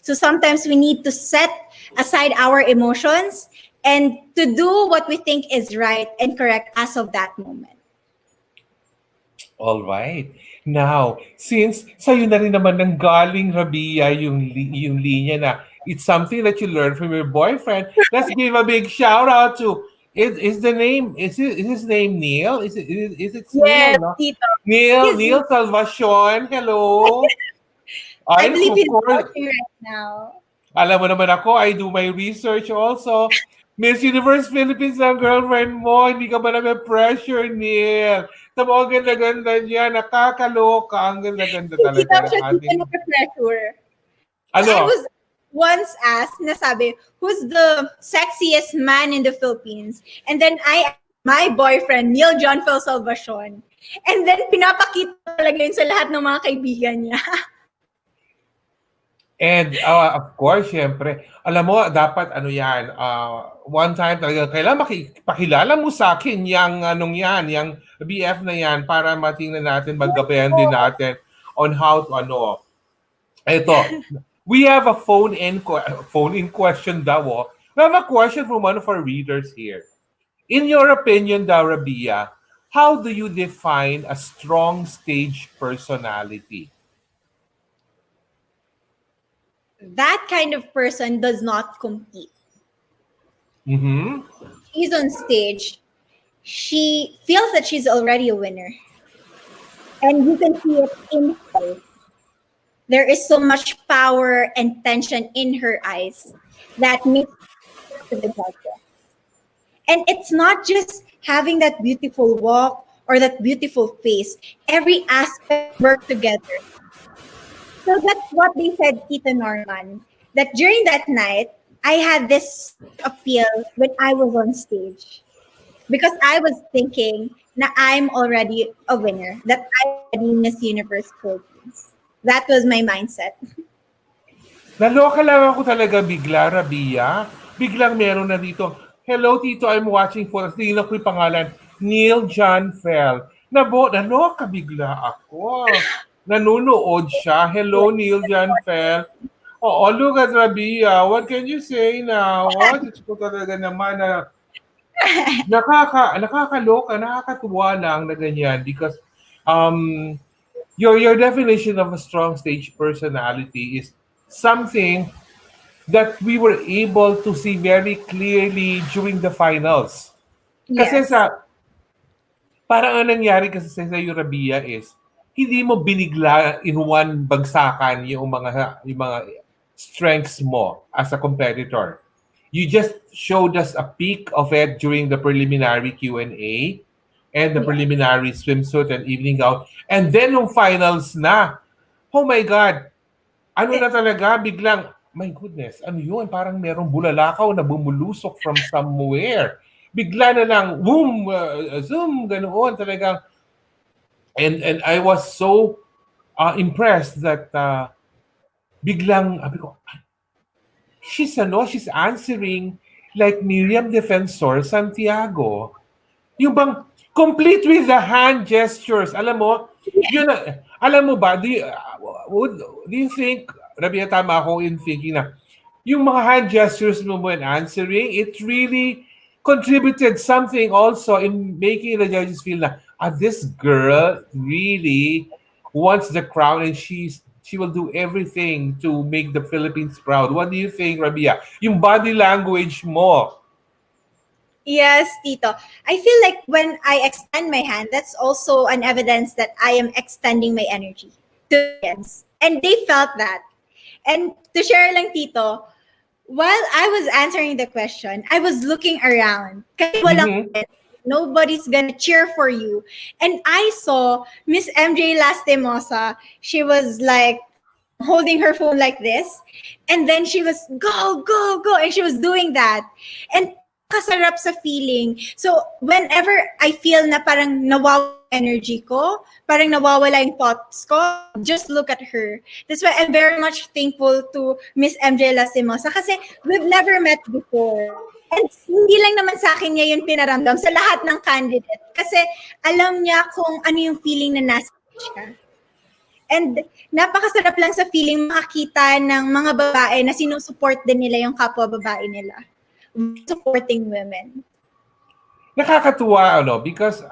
So sometimes we need to set aside our emotions and to do what we think is right and correct as of that moment. All right. Now, since sa'yo na rin naman ng galing, Rabia, yung linya na it's something that you learned from your boyfriend, let's give a big shout out to, is his name Neil? Is it Neil, Yes, no? Tito. Neil Salvacion, hello. I Ay, believe of he's course, watching right now. alam mo naman ako, I do my research also. Miss Universe Philippines ang girlfriend mo, hindi ka ba naman pressure, Neil? Sa mga ganda-ganda niya, nakakaloka. Ang ganda-ganda Hindi talaga daw ng siya ating... dito na-pressure. So I Ano? was once asked na sabi, who's the sexiest man in the Philippines? And then I asked my boyfriend, Neil John Phil Salvacion. And then pinapakita ko talaga yun sa lahat ng mga kaibigan niya. And of course, syempre, alam mo, dapat ano yan, one time talaga, kailangan pakilala mo sa akin yung anong yan, yung BF na yan para matingnan natin, maggabayan din natin on how to ano. Ito, we have a phone in question daw. Oh. We have a question from one of our readers here. In your opinion, daw, Rabia, how do you define a strong stage personality? That kind of person does not compete. Mm-hmm. She's on stage. She feels that she's already a winner. And you can see it in her eyes. There is so much power and tension in her eyes that makes her to the judges. And it's not just having that beautiful walk or that beautiful face. Every aspect work together. So that's what they said, Tita Norman, that during that night, I had this appeal when I was on stage because I was thinking that I'm already a winner, that I'm already Miss Universe Philippines. That was my mindset. Naloka lang ako talaga bigla, Rabia. Biglang meron na dito, hello Tito, I'm watching for, tingnan ko yung pangalan, Neil John Fell. Naloka bigla ako. Nanonood siya. Hello Neil John Fell. Oh, look at Rabia. What can you say now? Oh, Diyos ko talaga naman na nakakaloka, nakakatuwa lang na ganyan because um, your definition of a strong stage personality is something that we were able to see very clearly during the finals. Kasi Yes. parang ang nangyari kasi sa Rabia is, hindi mo binigla in one bagsakan yung mga strengths mo as a competitor. You just showed us a peek of it during the preliminary Q&A and the Yes. preliminary swimsuit and evening gown. And then nung finals na, oh my God, ano na talaga, biglang, my goodness, ano yun? Parang merong bulalakaw na bumulusok from somewhere. Bigla na lang, boom, zoom, ganoon talagang. And I was so impressed that biglang, sabi ko, she's answering like Miriam Defensor-Santiago. Yung bang complete with the hand gestures. Alam mo, yun alam mo ba, do you think, Rabia, tama ako in thinking na yung mga hand gestures mo when answering, it really contributed something also in making the judges feel na, this girl really wants the crown and she will do everything to make the Philippines proud. What do you think, Rabia? Yung body language mo. Yes, Tito. I feel like when I extend my hand, that's also an evidence that I am extending my energy to the audience. And they felt that. And to share lang, Tito, while I was answering the question, I was looking around. Kasi walang Mm-hmm. nobody's gonna cheer for you. And I saw Miss MJ Lastimosa. She was like holding her phone like this. And then she was, go, go, go. And she was doing that. And kasarap sa feeling. So, whenever I feel na parang nawawala energy ko, parang nawawala yung thoughts ko, just look at her. That's why I'm very much thankful to Miss MJ Lastimosa kasi we've never met before. And hindi lang naman sa akin niya yun pinaramdam, sa lahat ng candidate. Kasi alam niya kung ano yung feeling na nasa siya. And napakasarap lang sa feeling makakita ng mga babae na sinusupport din nila yung kapwa babae nila. Supporting women. Nakakatuwa, because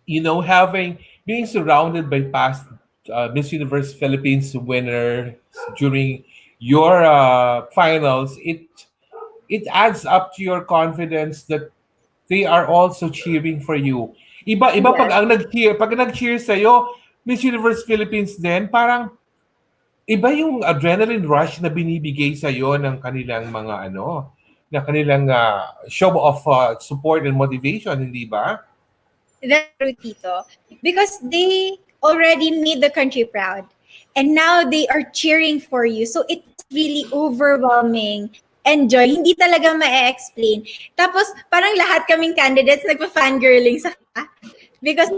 being surrounded by past Miss Universe Philippines winners during your finals, it adds up to your confidence that they are also cheering for you. Iba Yes. pag nag-cheer sa Miss Universe Philippines din, parang iba yung adrenaline rush na binibigay sa ng kanilang mga na kanilang show of support and motivation, hindi ba? That's true, Tito. Because they already made the country proud. And now they are cheering for you. So it was really overwhelming. Enjoy. Hindi talaga ma-explain. Tapos, parang lahat kaming candidates nagpa-fangirling sa kanya. Because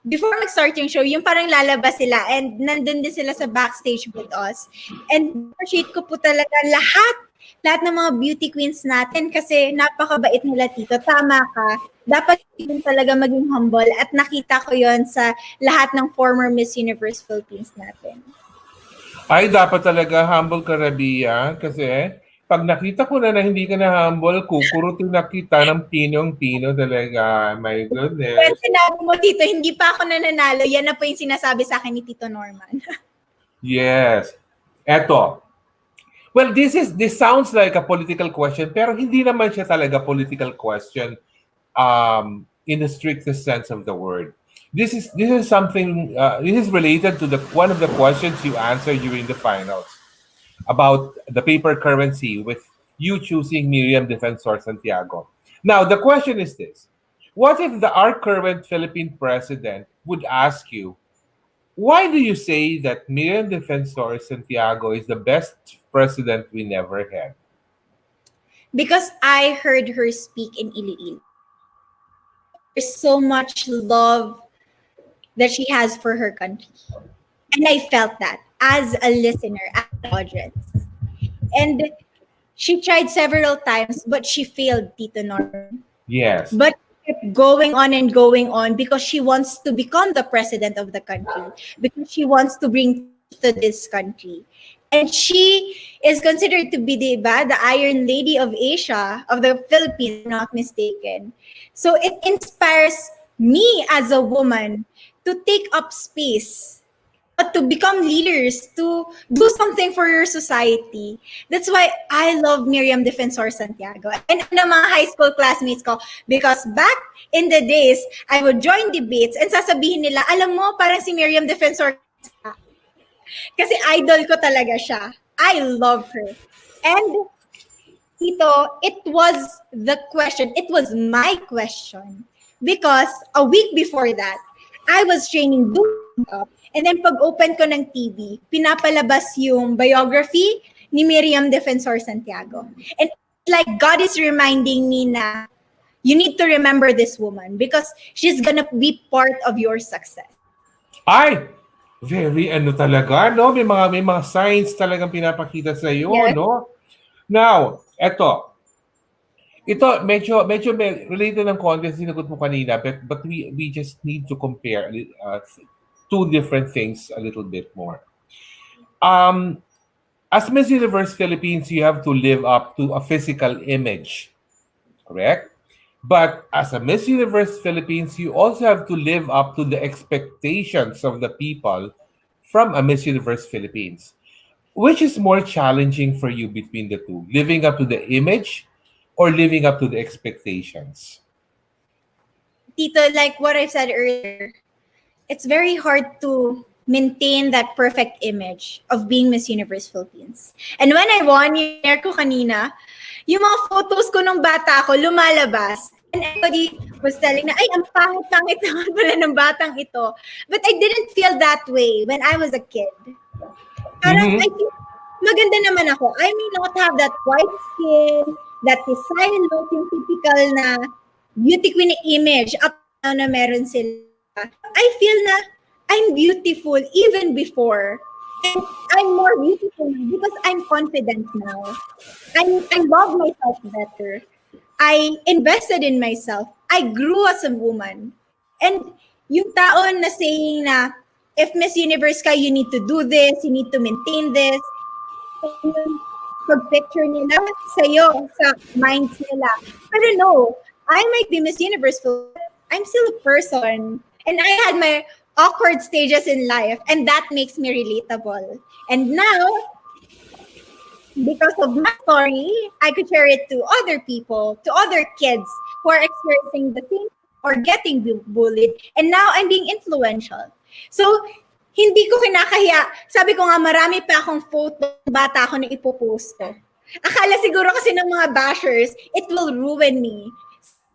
before mag-start yung show, yung parang lalabas sila and nandun din sila sa backstage with us. And appreciate ko po talaga lahat ng mga beauty queens natin kasi napakabait nila, Tito. Tama ka. Dapat din talaga maging humble at nakita ko yon sa lahat ng former Miss Universe Philippines natin. Ay, dapat talaga humble ka, Rabia. Kasi pag nakita ko na hindi ka na humble, kukurutin na kita ng pinong-pino talaga. My When goodness. sinabi mo, Tito, hindi pa ako nananalo, yan na po yung sinasabi sa akin ni Tito Norman. Yes. Eto. Well, this sounds like a political question, pero hindi naman siya talaga political question in the strictest sense of the word. This is something this is related to the one of the questions you answered during the finals about the paper currency with you choosing Miriam Defensor-Santiago. Now, the question is this. What if our current Philippine president would ask you, why do you say that Miriam Defensor-Santiago is the best president we never had? Because I heard her speak in Iloilo. There's so much love that she has for her country. And I felt that as a listener, as an audience. And she tried several times, but she failed, Tito Norman. Yes. But kept going on and going on because she wants to become the president of the country, because she wants to bring to this country. And she is considered to be the Iron Lady of Asia, of the Philippines, if I'm not mistaken. So it inspires me as a woman to take up space, to become leaders, to do something for your society. That's why I love Miriam Defensor Santiago and the mga high school classmates ko, because back in the days, I would join debates and sasabihin nila, alam mo, parang si Miriam Defensor kasi idol ko talaga siya. I love her. And Tito, it was my question. Because a week before that, I was training doing up. And then pag open ko ng TV, pinapalabas yung biography ni Miriam Defensor Santiago. And like God is reminding me na you need to remember this woman because she's gonna be part of your success. Ay! Very talaga, no? May mga signs talagang pinapakita sa iyo, Yes. no? Now, ito medyo related ng konti sa sinagot mo kanina, but we just need to compare two different things a little bit more. As Miss Universe Philippines, you have to live up to a physical image, correct? But as a Miss Universe Philippines, you also have to live up to the expectations of the people from a Miss Universe Philippines. Which is more challenging for you between the two? Living up to the image or living up to the expectations? Tito, like what I said earlier, it's very hard to maintain that perfect image of being Miss Universe Philippines. And when I won, yung share ko kanina, yung mga photos ko nung bata ko lumalabas. And everybody was telling na, ay, ang pangit-pangit naman pala ng batang ito. But I didn't feel that way when I was a kid. Parang, I think, maganda naman ako. I may not have that white skin, that design look, yung typical na beauty queen image up now na meron sila. I feel na I'm beautiful even before. And I'm more beautiful because I'm confident now. I love myself better. I invested in myself. I grew as a woman. And yung taon na saying na, if Miss Universe ka, you need to do this, you need to maintain this. Pag-picture nila sa'yo, sa minds nila. Pero no, I might be Miss Universe, but I'm still a person. And I had my awkward stages in life, and that makes me relatable. And now, because of my story, I could share it to other people, to other kids who are experiencing the same or getting bullied. And now I'm being influential. So, hindi ko kinakahiya. Sabi ko nga, marami pa akong photo ng bata ko na ipopost ko. Akala siguro kasi ng mga bashers, it will ruin me.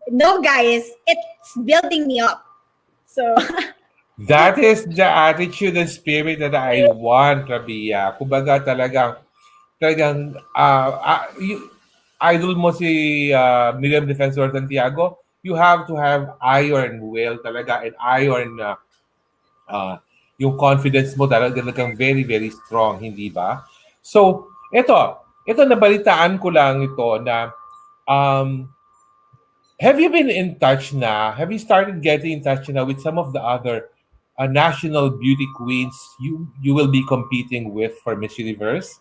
No, guys, it's building me up. So, That is the attitude and spirit that I want, Rabia. Kumbaga talagang idol mo si Miriam Defensor-Santiago, you have to have iron will talaga and iron uh, yung confidence mo talagang very, very strong, hindi ba? So, ito nabalitaan ko lang ito na um, have you been in touch na? Have you started getting in touch now with some of the other national beauty queens you will be competing with for Miss Universe?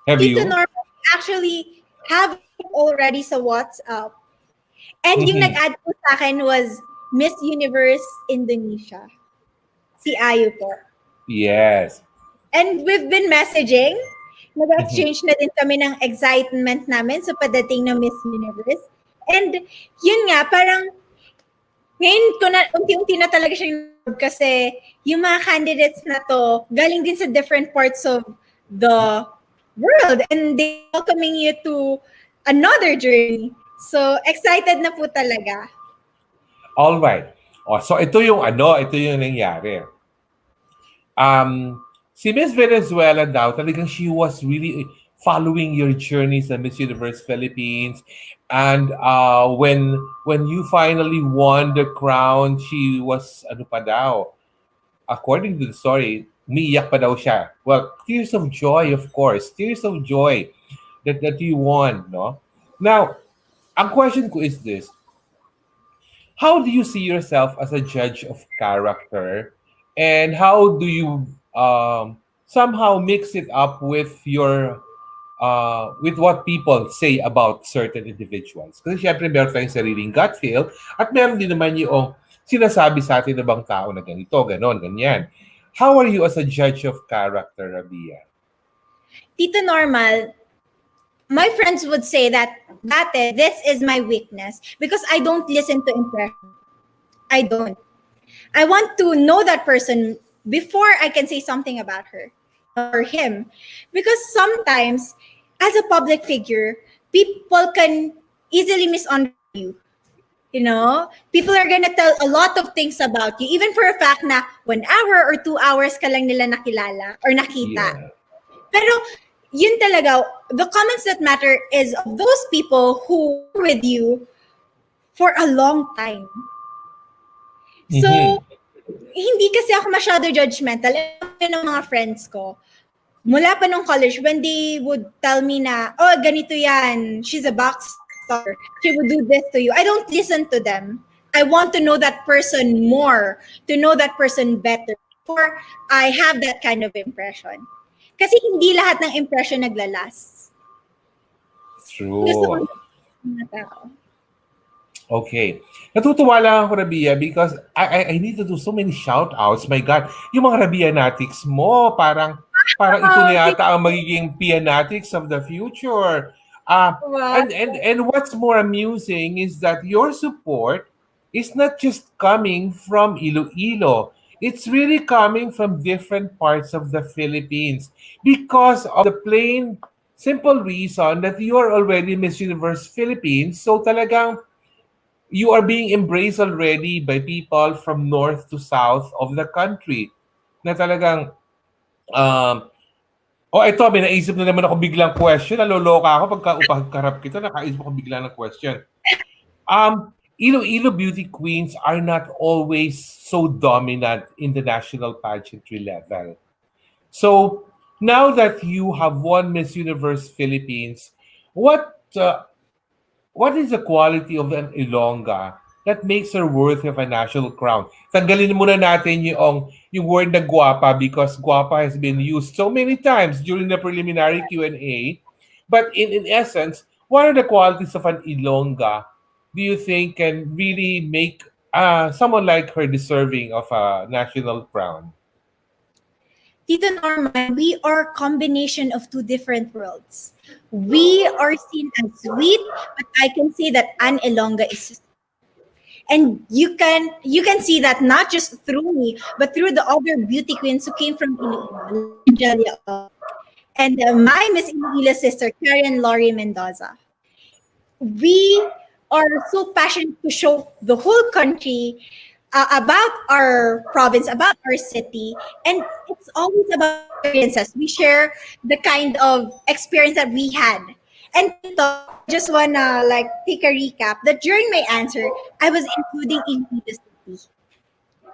Have Tito you? Norm actually have it already sa WhatsApp. And yung Mhm. nag-add po sa akin was Miss Universe Indonesia. Si Ayu po. Yes. And we've been messaging. Mhm. Nag-exchange na din kami ng excitement namin sa padating ng Miss Universe. And yun nga, parang ngayon ko na, unti-unti na talaga siyang kasi yung mga candidates na to, galing din sa different parts of the world and they welcoming you to another journey. So, excited na po talaga. All right. Oh, so ito yung nangyari. Si Miss Venezuela daw, talagang she was really following your journey sa Miss Universe Philippines. And when you finally won the crown, she was, ano pa daw, according to the story, umiiyak pa daw siya. Well, tears of joy, of course. Tears of joy that you won, no? Now, ang question ko is this. How do you see yourself as a judge of character, and how do you somehow mix it up with your with what people say about certain individuals? Kasi syempre meron tayong sariling gut feel at meron din naman yung sinasabi sa atin ng bang tao na ganito, ganon, ganyan. How are you as a judge of character, Rabia? Tito Normal, my friends would say that dati, this is my weakness because I don't listen to impression. I don't. I want to know that person before I can say something about her or him. Because sometimes, as a public figure, people can easily misunderstand you. You know, people are gonna tell a lot of things about you, even for a fact na 1 hour or 2 hours ka lang nila nakilala or nakita. Yeah. Pero yun talaga, the comments that matter is of those people who were with you for a long time. So, Mm-hmm. hindi kasi ako masyado judgmental. Yun ng mga friends ko. Mula pa nung college, when they would tell me na, oh, ganito yan, she's a box star, she would do this to you. I don't listen to them. I want to know that person more, to know that person better, before I have that kind of impression. Kasi hindi lahat ng impression naglalas. Gusto ko True. ng mga tao. Okay. Natutuwa lang ako, Rabia, because I need to do so many shout-outs. My God, yung mga Rabianatics mo, parang ito na Tito, yata ang magiging Pianatics of the future. Uh, wow. and what's more amusing is that your support is not just coming from Iloilo. It's really coming from different parts of the Philippines because of the plain, simple reason that you are already Miss Universe Philippines. So talagang you are being embraced already by people from north to south of the country. Na talagang, um, ito, may naisip na naman ako biglang question. Naloloka ako pagkarap kita, nakaisip ako biglang ng question. Iloilo beauty queens are not always so dominant in the national pageantry level. So, now that you have won Miss Universe Philippines, what what is the quality of an Ilongga that makes her worthy of a national crown? Tanggalin muna natin yung word na guwapa because guwapa has been used so many times during the preliminary Q&A. But in essence, what are the qualities of an Ilongga do you think can really make someone like her deserving of a national crown? Tito Norman, we are a combination of two different worlds. We are seen as sweet, but I can say that Anne Elonga is, and you can see that not just through me, but through the other beauty queens who came from Iloilo, like Angelia and my Miss Iloilo sister, Karen Laurie Mendoza. We are so passionate to show the whole country about our province, about our city, and it's always about experiences. We share the kind of experience that we had. And Tito, I just wanna like take a recap that during my answer, I was including Iloilo City.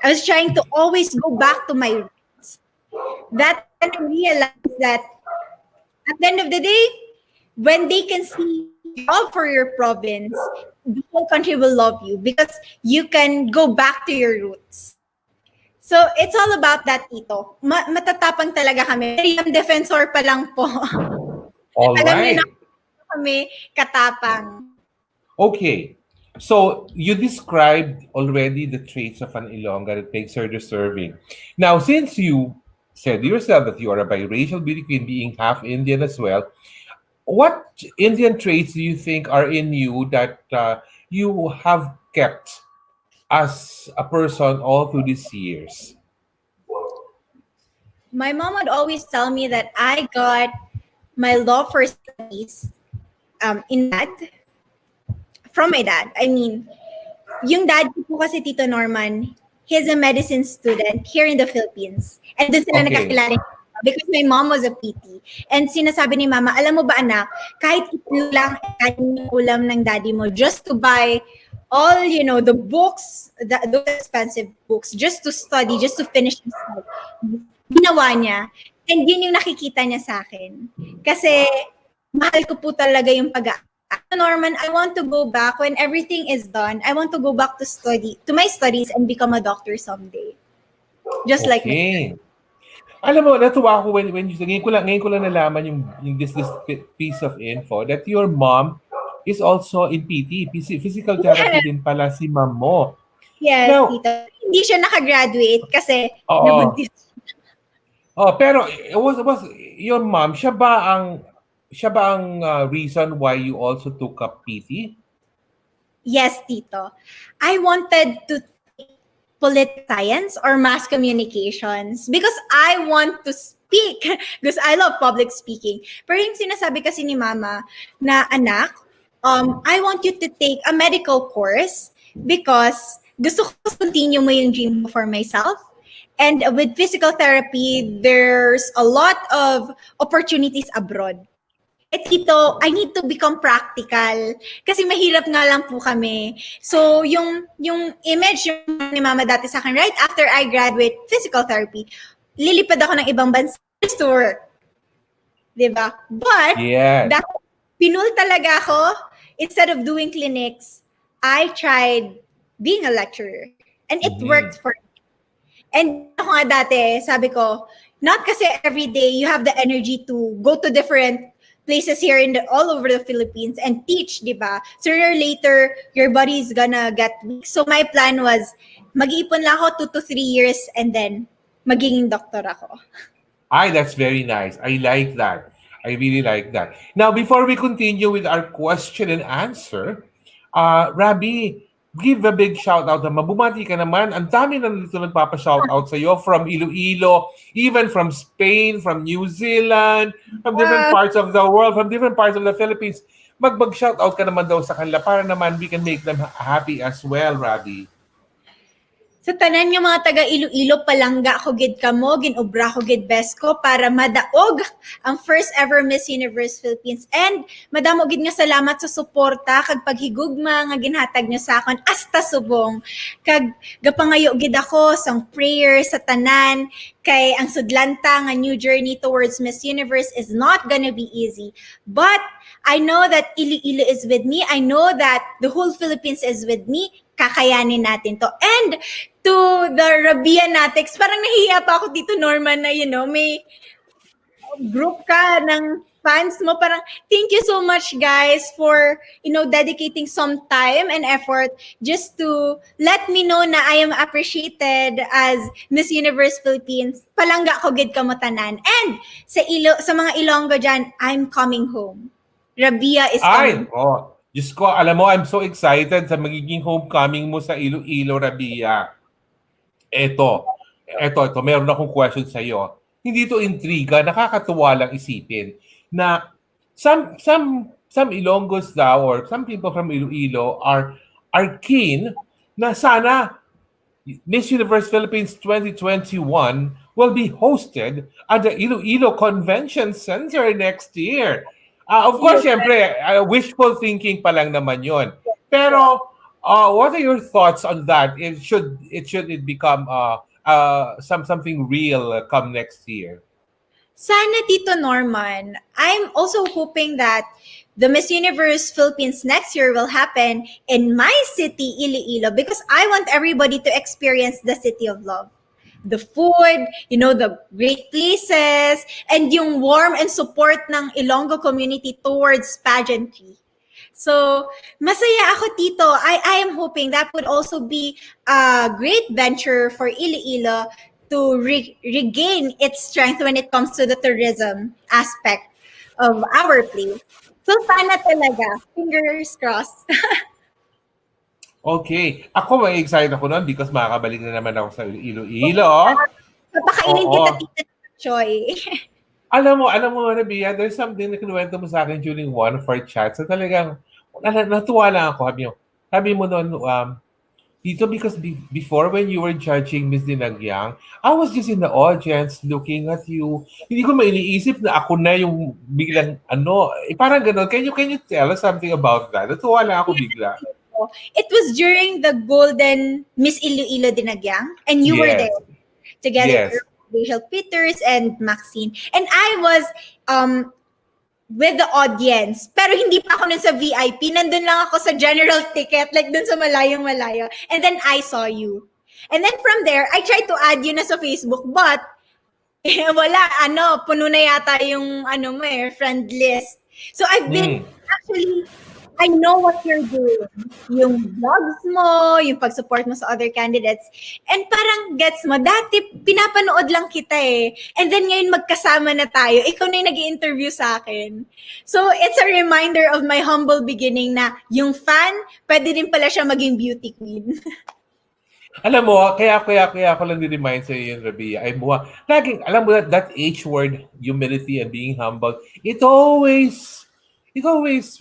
I was trying to always go back to my roots. That's when I realized that at the end of the day, when they can see your love for your province, the whole country will love you because you can go back to your roots. So it's all about that, Tito. Matatapang talaga kami. Miriam Defensor pa lang po. All Alam niyo na right. kami katapang. Okay. So you described already the traits of an Ilongga that makes her deserving. Now, since you said yourself that you are a biracial beauty queen, being half Indian as well, what Indian traits do you think are in you that you have kept as a person all through these years? My mom would always tell me that I got my love for studies in dad, from my dad. I mean, yung dad ko po kasi Tito Norman, he's a medicine student here in the Philippines. And doon sila Okay. nagkakilala because my mom was a PT. And sinasabi ni mama, alam mo ba anak, kahit ito lang kanin yung ulam ng daddy mo just to buy all, you know, the books, those expensive books, just to study, just to finish his study. Ginawa niya. And yun yung nakikita niya sa akin. Kasi mahal ko po talaga yung Norman, I want to go back when everything is done. I want to go back to my studies and become a doctor someday. Just like my Okay. Alam mo, natuwa ako when you, ngayon ko lang nalaman yung this piece of info that your mom is also in PT, physical therapy din pala si mom mo. Yes, Now, tito. Hindi siya nakagraduate kasi oo. nabuntis. Oh, pero was your mom, siya ba ang reason why you also took up PT? Yes, tito. I wanted to take political science or mass communications because I want to speak because I love public speaking. Pero yung sinasabi kasi ni mama na anak, I want you to take a medical course because gusto ko continue mo yung dream mo for myself. And with physical therapy, there's a lot of opportunities abroad. Eh tito, I need to become practical kasi mahirap nga lang po kami. So yung image yung ni mama dati sa akin, right after I graduate physical therapy, lilipad ako ng ibang bansa to work. Diba? But, Yes. pinul talaga ako. Instead of doing clinics, I tried being a lecturer. And it worked for me. And ako nga dati, sabi ko, not kasi every day you have the energy to go to different places here all over the Philippines and teach, di ba? Sooner or later, your body is gonna get weak. So my plan was, mag-iipon lang ako 2 to 3 years and then magiging doctor ako. Ay, that's very nice. I like that. I really like that. Now, before we continue with our question and answer, Rabi, give a big shout out. Mabumati ka naman. Ang dami na dito nagpapa-shout out sa iyo from Iloilo, even from Spain, from New Zealand, from different parts of the world, from different parts of the Philippines. Mag-shout out ka naman daw sa kanila para naman we can make them happy as well, Rabi. Sa tanan yung mga taga Iloilo, palangga ko gid kamo, ginobra ko gid best ko para madaog ang first ever Miss Universe Philippines. And madamo gid nga salamat sa suporta kag paghigugma nga ginhatag niyo sa akon hasta subong. Kag gapangayo gid ako sang prayer sa tanan kay ang sudlanta nga new journey towards Miss Universe is not gonna be easy. But I know that Iloilo is with me. I know that the whole Philippines is with me. Kakayanin natin to. And to the RABIYA Natics, parang nahihiya pa ako dito, Norman, na may group ka ng fans mo. Parang, thank you so much, guys, for, dedicating some time and effort just to let me know na I am appreciated as Miss Universe Philippines. Palangga ko gid kamo tanan. And sa mga Ilonggo dyan, I'm coming home. RABIYA is coming. Diyos ko, alam mo, I'm so excited sa magiging homecoming mo sa Iloilo, Rabiya. Ito, meron akong question sa iyo. Hindi ito intriga, nakakatuwa lang isipin na some some Ilonggos daw or some people from Iloilo are keen na sana Miss Universe Philippines 2021 will be hosted at the Iloilo Convention Center next year. Of course, Yes, syempre, wishful thinking pa lang naman yon. yes. Pero, what are your thoughts on that? It become something real come next year? Sana, Tito Norman. I'm also hoping that the Miss Universe Philippines next year will happen in my city, Iloilo, because I want everybody to experience the city of love. The food, the great places, and yung warm and support ng Ilonggo community towards pageantry. So, masaya ako, Tito. I am hoping that would also be a great venture for Iloilo to regain its strength when it comes to the tourism aspect of our place. So, sana talaga. Fingers crossed. Okay. Ako may excited ako noon because makakabalik na naman ako sa Iloilo. Papakainin kita, Oo. Tito Choy. Alam mo, Rabia, there's something na kinuwento mo sa akin during one of our chats na talagang natuwa lang ako. Sabi mo noon, dito because before when you were judging Miss Dinagyang, I was just in the audience looking at you. Hindi ko mainiisip na ako na yung biglang parang gano'n. Can you tell us something about that? Natuwa lang ako bigla. It was during the Golden Miss Iloilo Dinagyang, and you were Yes. there together Yes. with Rachel Peters and Maxine. And I was with the audience, pero hindi pa ako nun sa VIP. Nandun lang ako sa general ticket, like dun sa malayong-malayo. And then I saw you. And then from there, I tried to add you na sa Facebook, but wala, puno na yata yung friend list. So I've been, actually, I know what you're doing. Yung vlogs mo, yung pag-support mo sa other candidates. And parang gets mo, dati pinapanood lang kita eh. And then ngayon magkasama na tayo. Ikaw na yung nag-i-interview sa akin. So it's a reminder of my humble beginning na yung fan, pwede din pala siya maging beauty queen. Alam mo, kaya ako lang ni-remind sa iyo yun, Rabia. Laging, alam mo that H word, humility and being humble, it always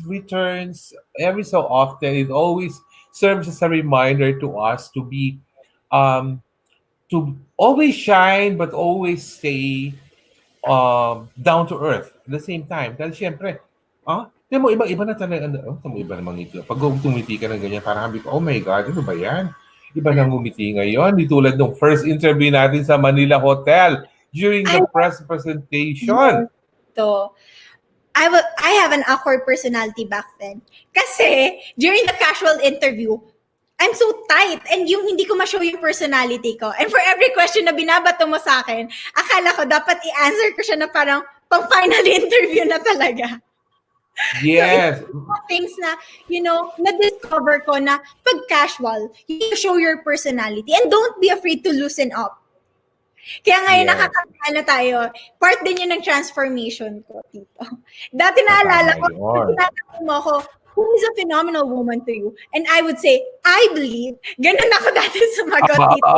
returns every so often. It always serves as a reminder to us to be, to always shine, but always stay down to earth at the same time. Dahil syempre, di mo, iba na talaga, mo iba namang ito. Pag tumiti ka ng ganyan, parang sabi ko, oh my God, ano ba yan? Iba nang ngumiti ngayon. Di tulad nung first interview natin sa Manila Hotel during the press presentation. So, I have an awkward personality back then. Kasi, during the casual interview, I'm so tight and yung hindi ko ma-show yung personality ko. And for every question na binabato mo sa akin, akala ko dapat i-answer ko siya na parang pang-final interview na talaga. Yes. So, it's things na, na-discover ko na pag casual, you show your personality and don't be afraid to loosen up. Kaya ngayon nakakakala tayo, part din yun ng transformation ko, Tito. Dati naalala ko, tinatanong mo ako, who is a phenomenal woman to you? And I would say, I believe. Ganun ako dati sumagot, Tito.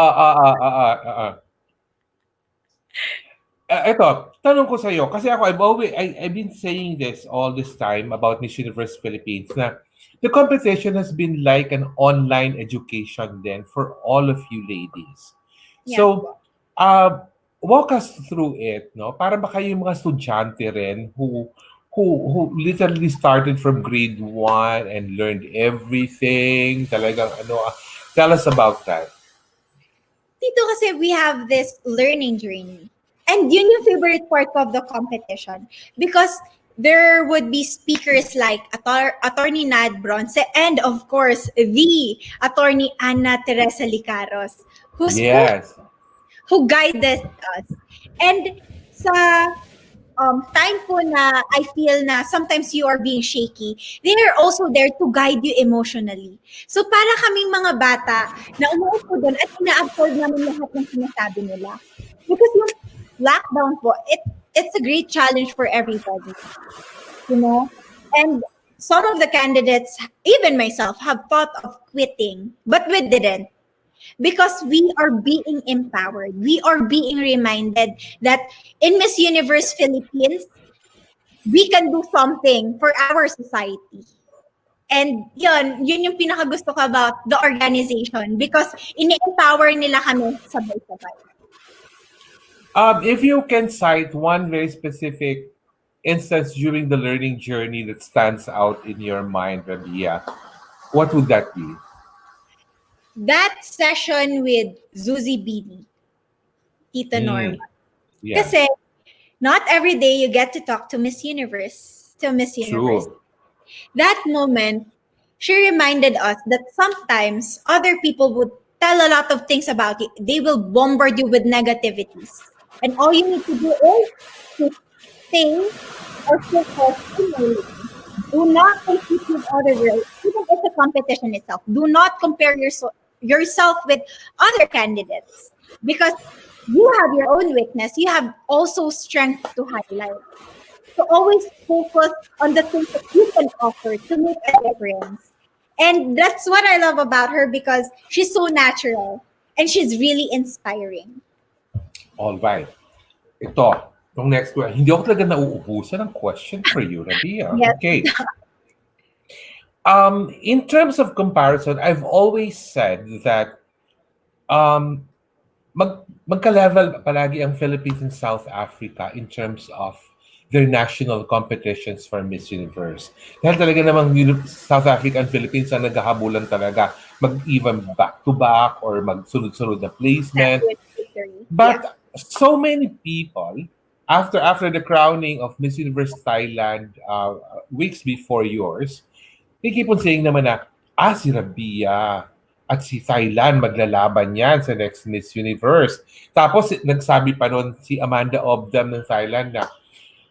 Ito, tanong ko sa iyo, kasi ako, I've been saying this all this time about Miss Universe Philippines na the competition has been like an online education then for all of you ladies. Yeah. So, walk us through it, no? Para ba kayo yung mga estudyante rin who literally started from grade 1 and learned everything, talagang tell us about that. Tito, kasi we have this learning journey. And yun yung favorite part of the competition. Because there would be speakers like Attorney Nad Bronce and of course, the Attorney Ana Teresa Licaros, who guided us. And sa time po na I feel na sometimes you are being shaky, they are also there to guide you emotionally. So para kaming mga bata na umuupo doon at ina-absorb namin lahat ng sinasabi nila. Because yung lockdown po, it's a great challenge for everybody. And some of the candidates, even myself, have thought of quitting, but we didn't. Because we are being empowered. We are being reminded that in Miss Universe Philippines, we can do something for our society. And yun yung pinakagusto ko about the organization because ini-empower nila kami sabay-sabay. If you can cite one very specific instance during the learning journey that stands out in your mind, Rabia, what would that be? That session with Zuzi Bini, Tita Norma. Mm, yeah, Kasi not every day you get to talk to Miss Universe, to Miss Universe. true. That moment, she reminded us that sometimes other people would tell a lot of things about you. They will bombard you with negativities. And all you need to do is to stay or focus in your lane. Do not compete with other girls, even if the competition itself. Do not compare yourself with other candidates because you have your own weakness. You have also strength to highlight. So always focus on the things that you can offer to make a difference. And that's what I love about her because she's so natural and she's really inspiring. All right. Itong next question. Hindi ako talaga nauubusan ng question for you, Rabia. Yes. Okay. In terms of comparison, I've always said that um, magka-level palagi ang Philippines and South Africa in terms of their national competitions for Miss Universe. Dahil talaga namang South Africa and Philippines ang naghahabulan talaga mag-even back-to-back or magsunod-sunod na placement. But so many people, after the crowning of Miss Universe Thailand weeks before yours, they keep on saying naman na, si Rabia at si Thailand maglalaban yan sa next Miss Universe. Tapos nagsabi pa nun si Amanda Obdam ng Thailand na,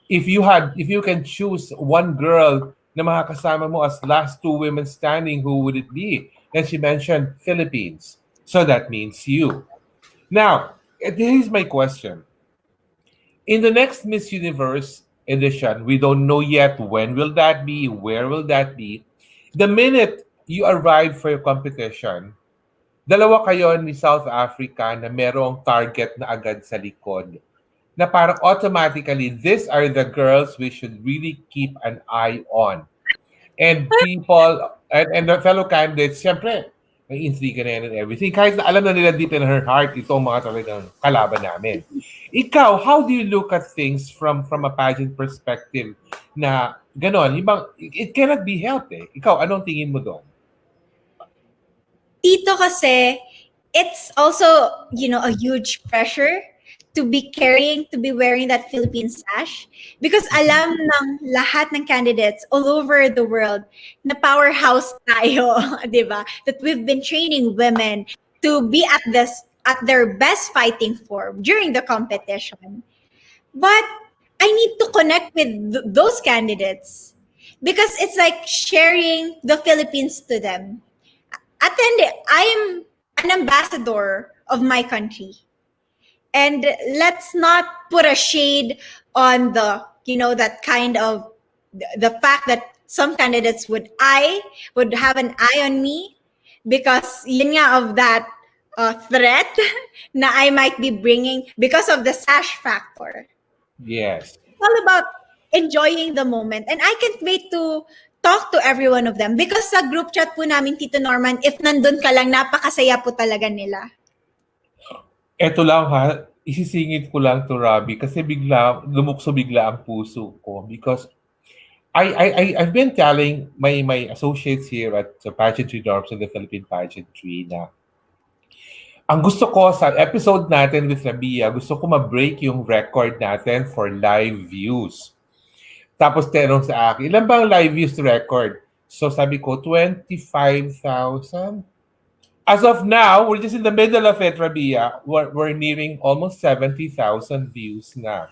if you can choose one girl na makakasama mo as last two women standing, who would it be? And she mentioned Philippines. So that means you. Now, here's my question. In the next Miss Universe edition, we don't know yet when will that be, where will that be. The minute you arrive for your competition, dalawa kayo ni South Africa na merong target na agad sa likod. Na parang automatically, these are the girls we should really keep an eye on. And people, and the fellow candidates, syempre, may intriga na yan and everything. Kahit na alam na nila deep in her heart, itong mga talagang kalaban namin. Ikaw, how do you look at things from a pageant perspective na ganon? It cannot be helped eh. Ikaw, anong tingin mo doon? Tito kasi, it's also, a huge pressure to be wearing that Philippine sash because alam ng lahat ng candidates all over the world na powerhouse tayo, di ba? That we've been training women to be at their best fighting form during the competition. But I need to connect with those candidates because it's like sharing the Philippines to them. At the end, I'm an ambassador of my country. And let's not put a shade on that kind of the fact that some candidates would have an eye on me because yun nga of that threat na I might be bringing because of the sash factor. Yes. It's all about enjoying the moment. And I can't wait to talk to every one of them because sa group chat po namin, Tito Norman, if nandun ka lang, napakasaya po talaga nila. Eto lang ha, isisingit ko lang to Robbie kasi lumukso bigla ang puso ko because I've been telling my associates here at the Pageantry Dorms in the Philippine Pageantry na ang gusto ko sa episode natin with Rabia, gusto ko ma-break yung record natin for live views. Tapos tinanong sa akin, ilan ba ang live views record? So sabi ko, 25,000. As of now, we're just in the middle of it, Rabia. We're nearing almost 70,000 views na.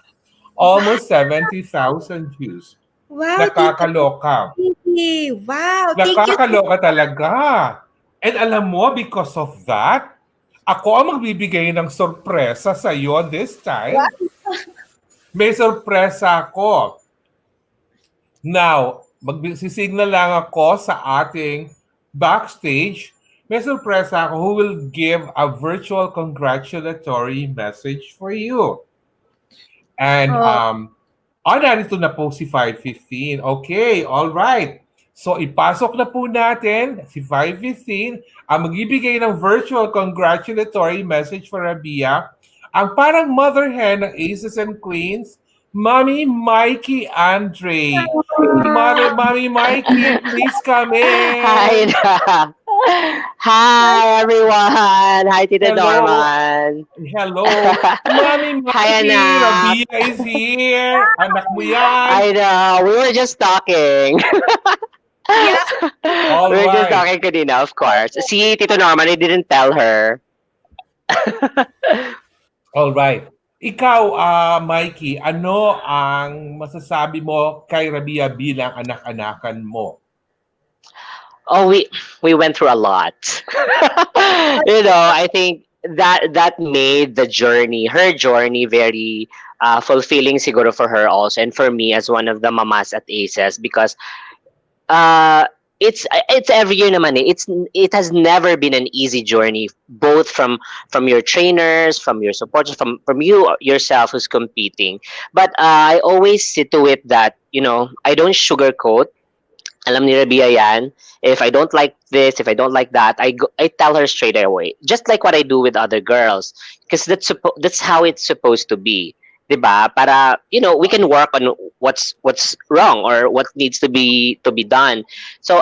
Almost 70,000 views. Wow, Nakakaloka. Wow, thank you. Nakakaloka talaga. And alam mo, because of that, ako ang magbibigay ng sorpresa sa iyo this time. Wow. May sorpresa ako. Now, magsisignal lang ako sa ating backstage. May sorpresa ako who will give a virtual congratulatory message for you. And Narito na po si 515. Okay, all right. So, ipasok na po natin si 515 ang magbibigay ng virtual congratulatory message for Rabia. Ang parang mother hen ng Aces and Queens, Mommy Mikey Andre. Mommy Mikey, please come Hi, in. hi everyone. Hi, Tita Hello. Norman. Hello. Mommy Hi, Mikey, anak. Rabia is here. Anak mo yan. I know. We were just talking. Yeah. All We were just right. talking kanina, of course. See, Tito Norman, I didn't tell her. All right. Ikaw, Mikey, ano ang masasabi mo kay Rabia bilang anak-anakan mo? Oh, we went through a lot. I think that made the journey, her journey, very fulfilling siguro for her also, and for me as one of the mamas at ACES, because uh it's every year naman eh. It has never been an easy journey, both from your trainers, from your supporters, from you yourself who's competing. But I always see to it that I don't sugarcoat. Alam ni Rabia yan. If I don't like this, if I don't like that, I tell her straight away. Just like what I do with other girls. Because that's how it's supposed to be. 'Di ba? Para, we can work on what's wrong or what needs to be done. So,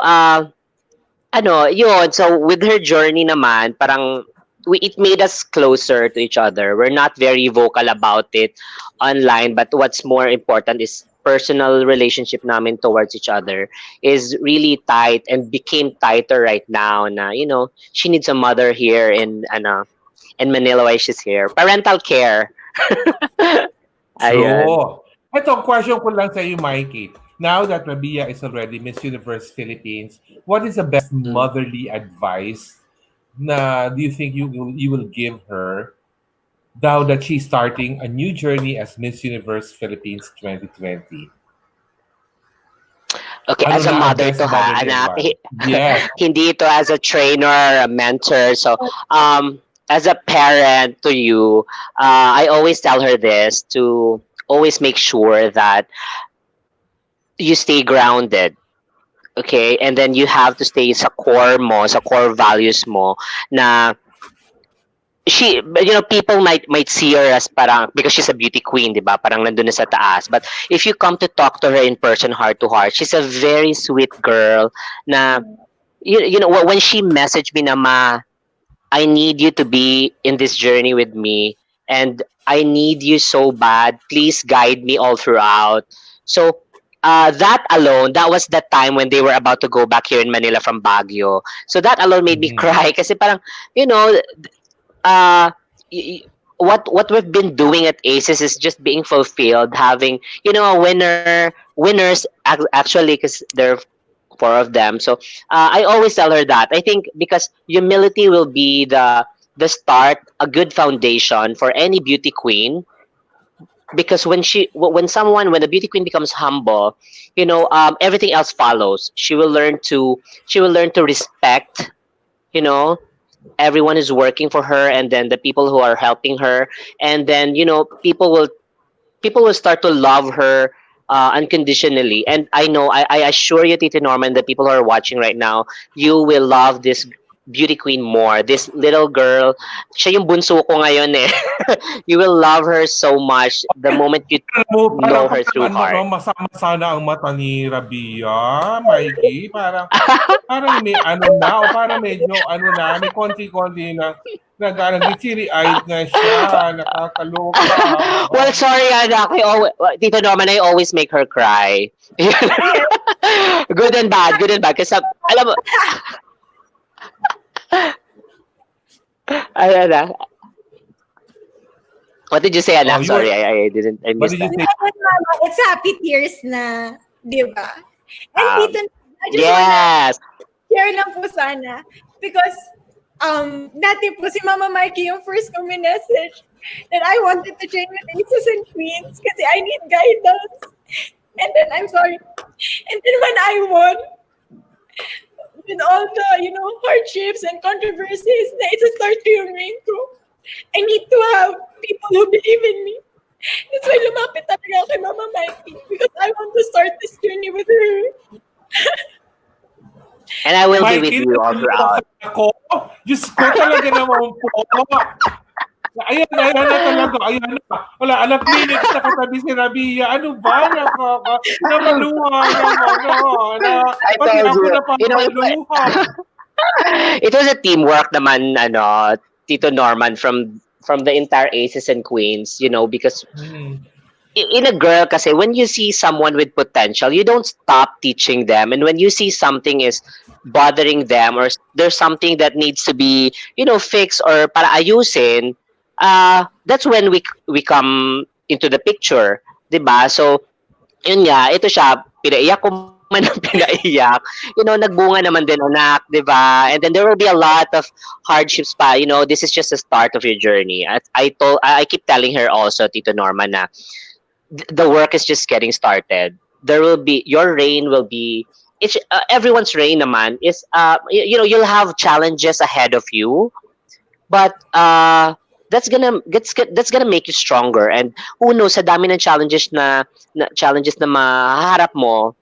yun. So, with her journey naman, parang, it made us closer to each other. We're not very vocal about it online, but what's more important is personal relationship namin towards each other is really tight and became tighter right now na, she needs a mother here in Manila while she's here. Parental care. Ayan. True. Ito, question ko lang sa iyo, Mikey. Now that Rabia is already Miss Universe Philippines, what is the best Mm. motherly advice na do you think you will give her now that she's starting a new journey as Miss Universe Philippines 2020? Okay, Ano as a na ang mother best to ha, motherly anak. advice? Yes. Hindi to as a trainer or a mentor. So, as a parent to you, I always tell her this to always make sure that you stay grounded. Okay? And then you have to stay sa core mo, sa core values mo na people might see her as parang because she's a beauty queen, 'di ba? Parang nandun na sa taas. But if you come to talk to her in person, heart to heart, she's a very sweet girl na when she messaged me na, "Ma, I need you to be in this journey with me and I need you so bad. Please guide me all throughout." So that alone, that was the time when they were about to go back here in Manila from Baguio. So that alone made me Mhm. cry kasi parang, you know, uh, what we've been doing at Aces is just being fulfilled, having a winners actually, because there are four of them. So I always tell her that I think because humility will be the start, a good foundation for any beauty queen. Because when a beauty queen becomes humble, everything else follows. She will learn to respect, you know everyone is working for her, and then the people who are helping her, and then people will start to love her unconditionally. And I know, I assure you, Titi Norman, the people who are watching right now, you will love this beauty queen more. This little girl, siya yung bunso ko ngayon eh. You will love her so much the moment you Alam mo, know parang her through ano, no, heart. masama sana ang mata ni Rabia, Mikey. Parang may ano na, o parang medyo ano na, may konti-konti na nag-teary-eyed na siya, nakakaloka. Well, Oo. sorry, anak. Tito Norman, I always make her cry. Good and bad, good and bad. Kasi alam mo, ayan na. What did you say, Oh, anak? Sorry, I what missed did you that. say? Ayun, mama, it's happy tears na, di ba? And Um, dito, I just wanna yes. share lang po sana. Because, dati po si Mama Mikey yung first kong message that I wanted to train with aces and queens kasi I need guidance. And then, I'm sorry. And then when I won, with all the, hardships and controversies na it's a start to your main too. I need to have people who believe in me. That's why lumapit talaga ako kay Mama Mikey because I want to start this journey with her. And I will be with Mikey, you all naloloka throughout. ako. Diyos ko talaga naman po. Ayan na talaga. Ayan na. Wala, alam, minutes na katabi si Rabia. Ano ba? Namaluha naman. I Pati told ako you. napapaluha. It was a teamwork naman, Tito Norman, from the entire Aces and Queens, because in a girl kasi, when you see someone with potential, you don't stop teaching them. And when you see something is bothering them or there's something that needs to be, fixed or para ayusin, that's when we come into the picture, 'di ba? So, yun nga, ito siya, pinaiyak ko man ang pinaiyak. Nagbunga naman din anak, 'di ba? And then there will be a lot of hardships pa. This is just the start of your journey. I keep telling her also, Tito Norma, na the work is just getting started. There will be your reign will be everyone's reign naman is you'll have challenges ahead of you, but that's gonna make you stronger. And who knows, sa dami ng challenges na mahaharap mo,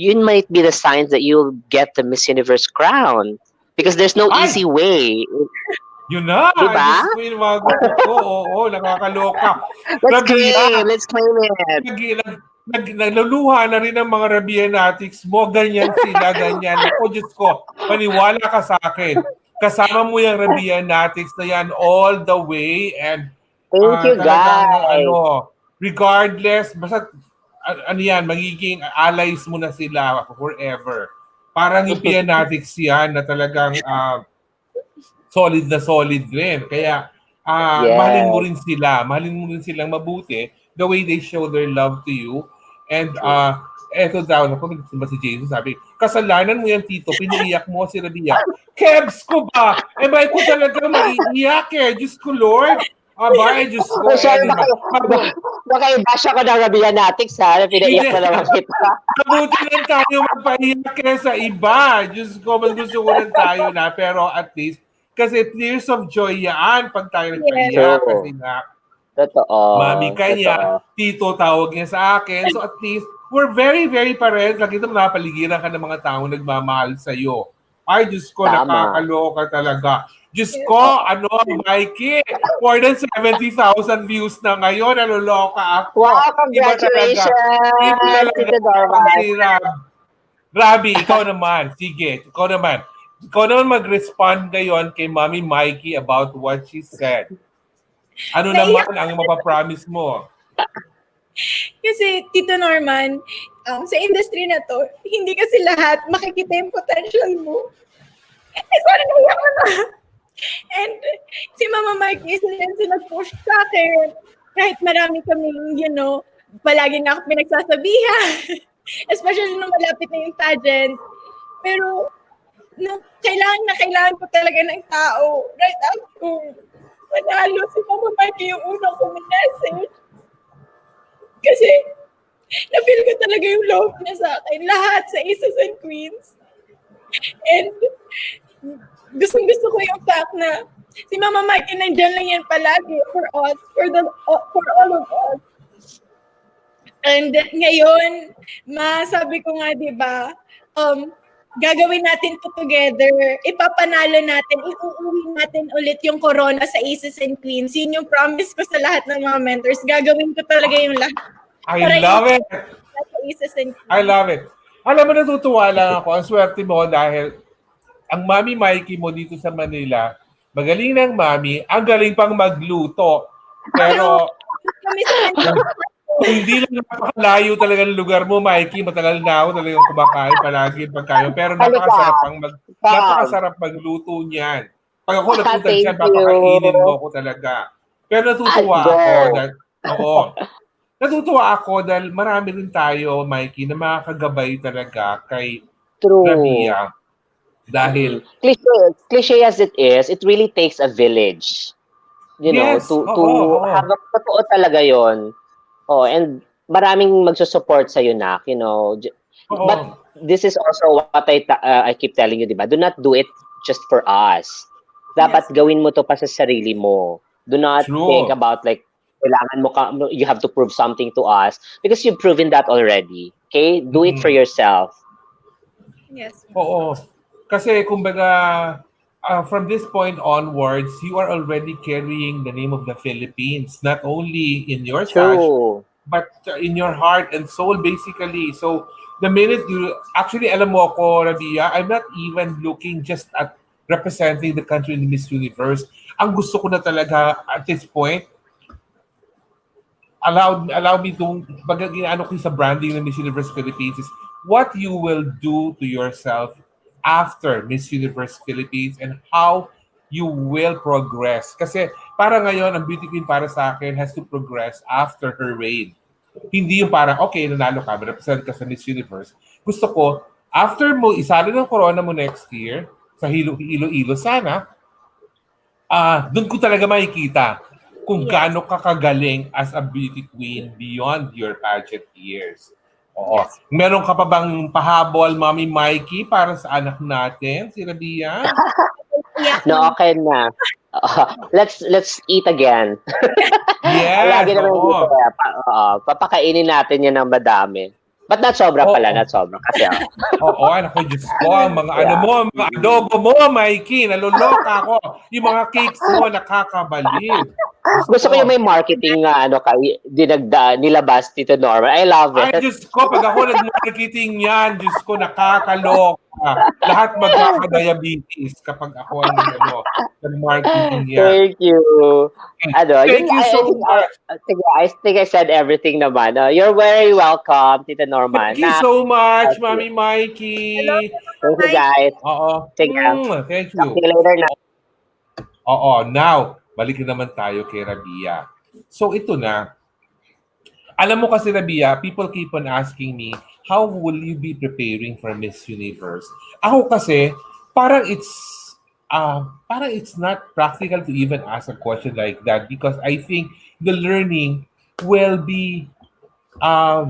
yun might be the signs that you'll get the Miss Universe crown, because there's no Ay! easy way. Yun na. Diba? Diyos ko yung mga gusto ko. Oo, nakakaloka. Let's claim it. Nagluluha na rin ang mga Rabia natics mo. Ganyan sila, ganyan. Ako, Diyos ko, paniwala ka sa akin. Kasama mo yung Rabia natics na yan all the way. And Thank you, guys. Regardless, basta yan, magiging allies mo na sila forever. Parang yung Pianatics yan na talagang solid na solid rin. Kaya, Yes. mahalin mo rin sila. Mahalin mo rin silang mabuti the way they show their love to you. And, eto daw, ba si Jason sabi, kasalanan mo yan, Tito, pinaiyak mo si Rabia. Kebs ko ba? Ba ko talaga maiiyak Diyos ko, Lord. Diyos ko. Sorry, baka i-bash ako ng Rabia Natics, ha? Pinaiyak na naman kita. Mabuti lang tayo magpaiyak sa iba. Diyos ko, mas gusto ko lang tayo na. Pero at least, kasi tears of joy yan pag tayo nagpaiyak. Kasi nga, Totoo. Mami kanya, Tito tawag niya sa akin. So at least, we're very, very parents. Nakita mo, napaligiran ka ng mga taong nagmamahal sa'yo. Ay, Diyos ko, Tama. nakakaloka talaga. Diyos ko, Mikey, more than 70,000 views na ngayon. Naluloka ako. Wow, congratulations! Iba talaga. Tito Norman. Si Rabi, ikaw naman. Sige, ikaw naman. Ikaw naman mag-respond ngayon kay Mami Mikey about what she said. Ano naman ang mapapromise mo? Kasi, Tito Norman, sa industry na to, hindi kasi lahat makikita yung potential mo. Sorry, naiyak ko na. And si Mama Mikey, sila nag-push sa akin. Kahit marami kaming, palagi na ako pinagsasabihan. Especially nung malapit na yung pageant. Pero, kailangan ko talaga ng tao. Right after manalo, si Mama Mikey yung unang kong message. Kasi, na-feel ko talaga yung love niya sa akin. Lahat sa Aces and Queens. And, gustong-gusto ko yung fact na si Mama Mikey nandiyan lang yan palagi for us, for all of us. And ngayon, masabi ko nga, di ba, gagawin natin to together, ipapanalo natin, iuuwi natin ulit yung corona sa Aces and Queens. Yun yung promise ko sa lahat ng mga mentors. Gagawin ko talaga yung lahat. I love it. Aces and Queens. I love it. Alam mo, natutuwa lang ako. Ang swerte mo dahil ang Mami Mikey mo dito sa Manila, magaling ng Mami, ang galing pang magluto. Pero, kung hindi lang napakalayo talaga ng lugar mo, Mikey, matagal na ako talagang kumakain palagi pagkain. Pero napakasarap magluto niyan. Pag ako napunta siya, papakainin mo ako talaga. Pero natutuwa ako dahil marami rin tayo, Mikey, na makakagabay talaga kay Rabia. Dahil cliche as it is, it really takes a village. To have a totoo talaga yon. And maraming magsusupport sa iyo, Nak, But this is also what I keep telling you, 'di ba? Do not do it just for us. Dapat gawin mo to pa sa sarili mo. Do not think about like kailangan mo you have to prove something to us because you've proven that already. Okay? Do it for yourself. Yes. Oo. Kasi kumbaga, from this point onwards, you are already carrying the name of the Philippines, not only in your sash, True. but in your heart and soul, basically. So, the minute you, actually, alam mo ako, Rabia, I'm not even looking just at representing the country in Miss Universe. Ang gusto ko na talaga at this point, allow me to ano ko sa branding ng Miss Universe Philippines is what you will do to yourself after Miss Universe Philippines and how you will progress. Kasi para ngayon, ang beauty queen para sa akin has to progress after her reign. Hindi yung parang, okay, nanalo ka, represent ka sa Miss Universe. Gusto ko, after mo isali ng corona mo next year, sa Iloilo sana, doon ko talaga makikita kung gaano ka kagaling as a beauty queen beyond your pageant years. Oo. Yes. Meron ka pa bang pahabol, Mami Mikey, para sa anak natin, si Rabia? No, okay na. Let's eat again. Yes, Lagi naman oo. dito. Papakainin natin yan ng madami. But not sobra pala, not sobra. Kasi Oo, anak ko, Diyos ko, ang mga ano mo, mga adobo mo, Mikey, naluloka ako. Yung mga cakes mo, nakakabalid. gusto ko yung may marketing nilabas dito, Norman. I love Ay, it. Diyos ko, pag ako nag-marketing yan, Diyos ko, nakakaloka. Lahat magkaka-diabetes kapag ako ang nag-marketing yan. Thank you. Thank you so much. I think I said everything naman. You're very welcome, Tita Norman. Thank you so much, Mami Mikey. Thank you, guys. Oo. Sige. Thank See you. you later na. Oo, now, balik na naman tayo kay Rabia. So ito na. Alam mo kasi, Rabia, people keep on asking me, how will you be preparing for Miss Universe? Ako kasi, parang it's not practical to even ask a question like that because I think the learning will be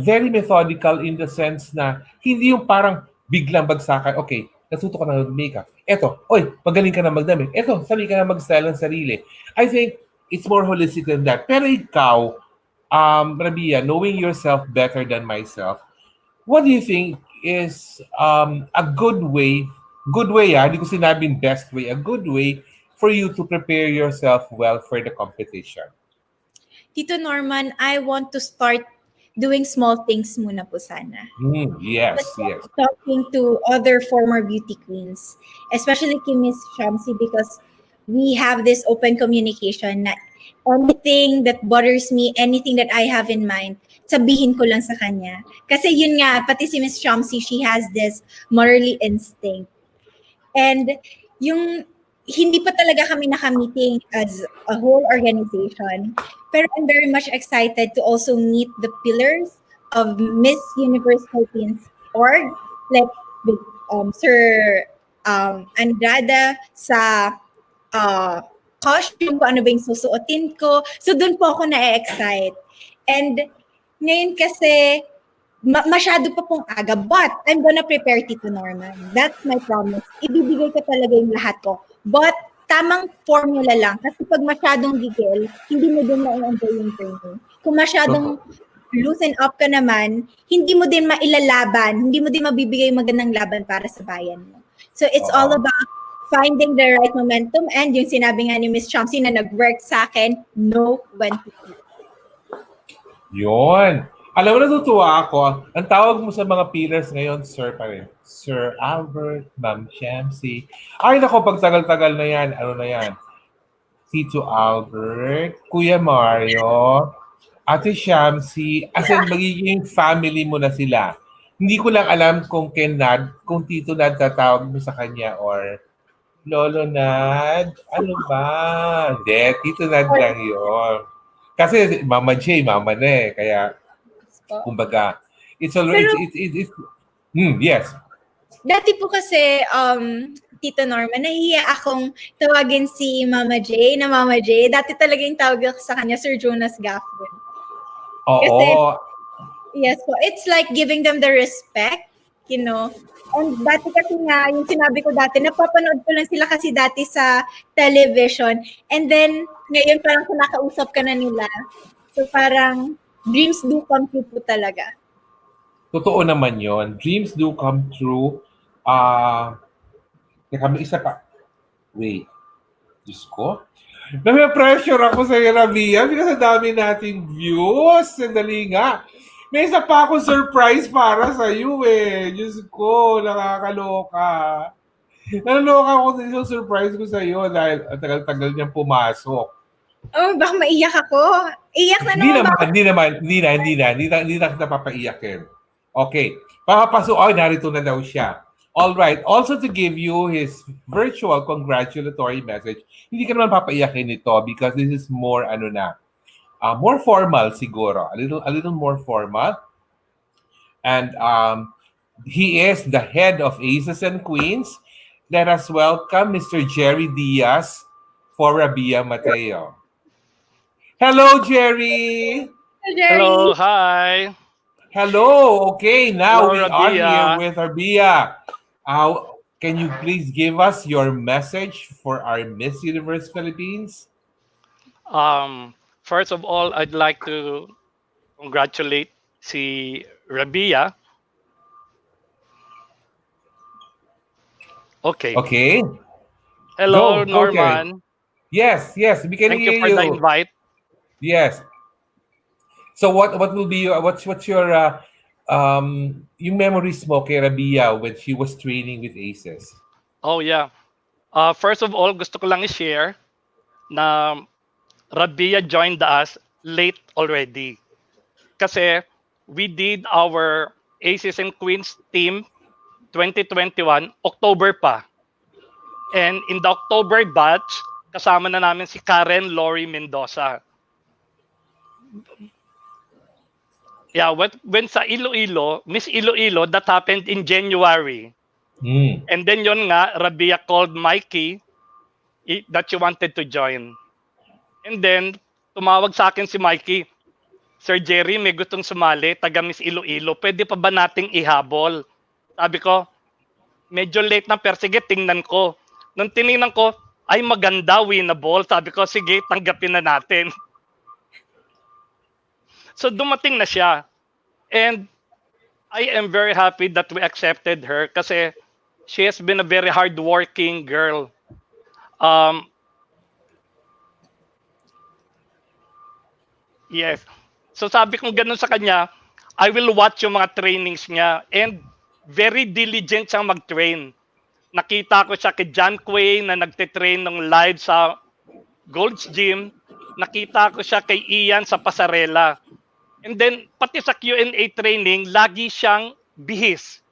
very methodical in the sense na hindi yung parang biglang bagsakan, okay, natuto ka na mag-makeup. Eto, oy, magaling ka na magdamit. Eto, sali ka na mag-style ng sarili. I think it's more holistic than that. Pero ikaw, Rabia, knowing yourself better than myself, what do you think is a good way, hindi ko sinabing best way, a good way for you to prepare yourself well for the competition? Tito Norman, I want to start doing small things muna po sana. Yes. Talking to other former beauty queens, especially kay Miss Shamsi, because we have this open communication na anything that bothers me, anything that I have in mind, sabihin ko lang sa kanya. Kasi yun nga, pati si Miss Shamsi, she has this motherly instinct. And yung hindi pa talaga kami naka-meeting as a whole organization, pero I'm very much excited to also meet the pillars of Miss Universe Philippines org, like with Sir Andrada sa costume ko, ano ba yung susuotin ko. So doon po ako na-excite. And ngayon kasi, masyado pa pong aga, but I'm gonna prepare, Tito Norman. That's my promise. Ibibigay ko talaga yung lahat ko. But tamang formula lang. Kasi pag masyadong gigil, hindi mo din ma-enjoy yung training. Kung masyadong loosen up ka naman, hindi mo din mailalaban, hindi mo din mabibigay magandang laban para sa bayan mo. So it's all about finding the right momentum, and yung sinabi nga ni Miss Chomsy na nag-work sa akin, know when to do. Yun. Alam mo, natutuwa ako. Ang tawag mo sa mga pillars ngayon, Sir pa rin. Sir Albert, Ma'am Shamsi. Ay, nako, pag tagal-tagal na yan. Ano na yan? Tito Albert, Kuya Mario, Ate Shamsi. As in, magiging family mo na sila. Hindi ko lang alam kung kung Tito Nad tatawag mo sa kanya or Lolo Nad. Ano ba? Hindi, Tito Nad lang yun. Kasi Mama J, Mama na eh. Kaya, kumbaga, it's already, yes. Dati po kasi, Tito Norman, nahihiya akong tawagin si Mama J na Mama J. Dati talaga yung tawag ako sa kanya, Sir Jonas Gaffron. Oo. Kasi, yes po, it's like giving them the respect, you know. And dati kasi nga, yung sinabi ko dati, napapanood ko lang sila kasi dati sa television. And then, ngayon parang kinakausap ka na nila. So parang dreams do come true po talaga. Totoo naman yon. Dreams do come true. Ah, teka, may isa pa. Wait, Diyos ko. Nami-pressure ako sa Rabia because sa dami nating views. Sandali nga. May isa pa akong surprise para sa iyo eh. Diyos ko, nakakaloka. Naloka ako din yung surprise ko sa iyo dahil ang tagal-tagal niyang pumasok. Oh, baka maiyak ako. Iyak na Hindi naman ba? naman, hindi na kita papaiyakin. Okay, papapasok, oh, narito na daw siya. All right, also to give you his virtual congratulatory message, hindi ka naman papaiyakin ito because this is more, more formal siguro, a little more formal. And he is the head of Aces and Queens. Let us welcome Mr. Jerry Diaz for RABIYA Mateo. Hello, Jerry. Jerry. Hello, hi. Hello. Okay, now Hello, we are here Rabia. with RABIYA. Can you please give us your message for our Miss Universe Philippines? First of all, I'd like to congratulate si Rabia. Okay. Okay. Hello, Go. Okay. Norman. Yes. We can Thank you hear for the you. invite. Yes. So what will be your what's your yung memories mo kay Rabia when she was training with Aces? Oh, yeah. First of all, gusto ko lang i-share na Rabia joined us late already. Kasi we did our Aces and Queens team 2021, October pa. And in the October batch, kasama na namin si Karen Lori Mendoza. Yeah, when sa Iloilo, Miss Iloilo, that happened in January. Mm. And then yon nga, Rabia called Mikey that she wanted to join. And then, tumawag sa akin si Mikey, Sir Jerry, may gustong sumali, taga Miss Iloilo, pwede pa ba nating ihabol? Sabi ko, medyo late na, pero sige, tingnan ko. Nung tinignan ko, ay maganda, winnable. Sabi ko, sige, tanggapin na natin. So dumating na siya. And I am very happy that we accepted her kasi she has been a very hardworking girl. Yes. So sabi kong ganun sa kanya, I will watch yung mga trainings niya. And very diligent siyang mag-train. Nakita ko siya kay John Quay na nagtitrain ng live sa Gold's Gym. Nakita ko siya kay Ian sa Pasarela. And then, pati sa Q&A training, lagi siyang bihis.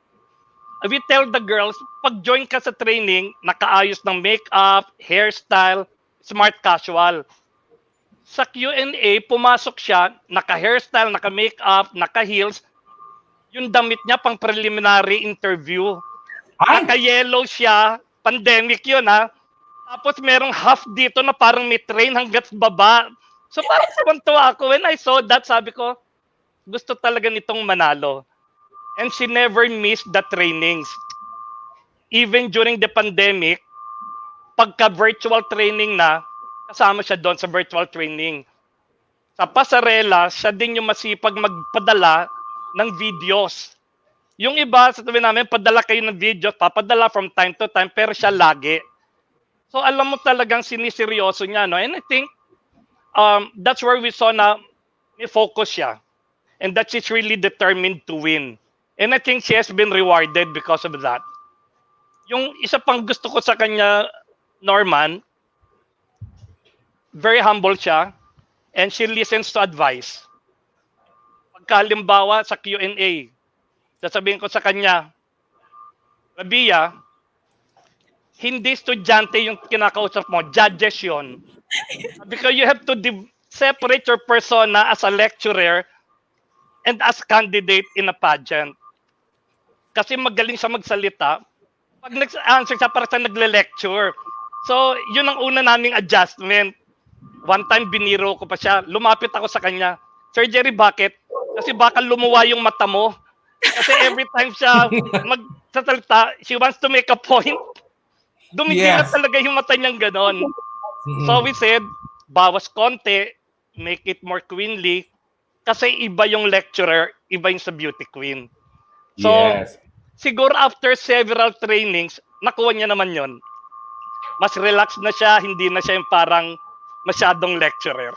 We tell the girls, pag join ka sa training, nakaayos ng makeup, hairstyle, smart casual. Sa Q&A, pumasok siya, naka-hairstyle, naka-makeup, naka-heels. Yung damit niya pang preliminary interview. Ay! Naka-yellow siya, pandemic yun ha. Tapos merong half dito na parang may train hanggat baba. So parang tuwa ako. When I saw that, sabi ko, gusto talaga nitong manalo. And she never missed the trainings. Even during the pandemic, pagka virtual training na, kasama siya doon sa virtual training. Sa Pasarela, siya din yung masipag magpadala ng videos. Yung iba, sabi namin, padala kayo ng videos, papadala from time to time, pero siya lagi. So alam mo talagang siniseryoso niya, no? And I think that's where we saw na may focus siya. And that she's really determined to win. And I think she has been rewarded because of that. Yung isa pang gusto ko sa kanya, Norman, very humble siya, and she listens to advice. Pagkalimbawa sa Q&A, sasabihin ko sa kanya, Rabia, hindi estudyante yung kinakausap mo, judges yun. Because you have to separate your persona as a lecturer and as candidate in a pageant. Kasi magaling siya magsalita. Pag nag-answer siya, para sa nagle-lecture. So, yun ang una naming adjustment. One time, biniro ko pa siya. Lumapit ako sa kanya. Sir Jerry, bakit? Kasi baka lumuwa yung mata mo. Kasi every time siya magsasalita, she wants to make a point. Dumidilat talaga yung mata niyang ganon. So we said, bawas konti. make it more queenly, kasi iba yung lecturer, iba yung sa beauty queen. So, Yes. siguro after several trainings, nakuha niya naman yon. Mas relaxed na siya, hindi na siya yung parang masyadong lecturer.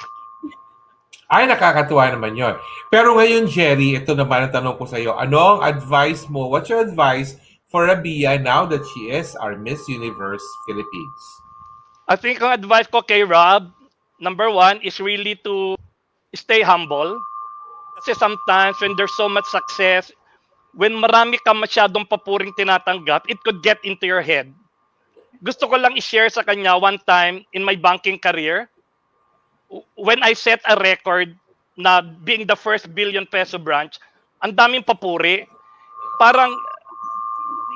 Ay, nakakatuwa naman yon. Pero ngayon, Jerry, ito naman ang tanong ko sa iyo. Anong advice mo? What's your advice for Rabia now that she is our Miss Universe Philippines? I think ang advice ko kay Rob, number one is really to stay humble. Kasi sometimes when there's so much success, when marami ka masyadong papuring tinatanggap, it could get into your head. Gusto ko lang i-share sa kanya one time in my banking career, when I set a record na being the first billion peso branch, ang daming papuri. Parang,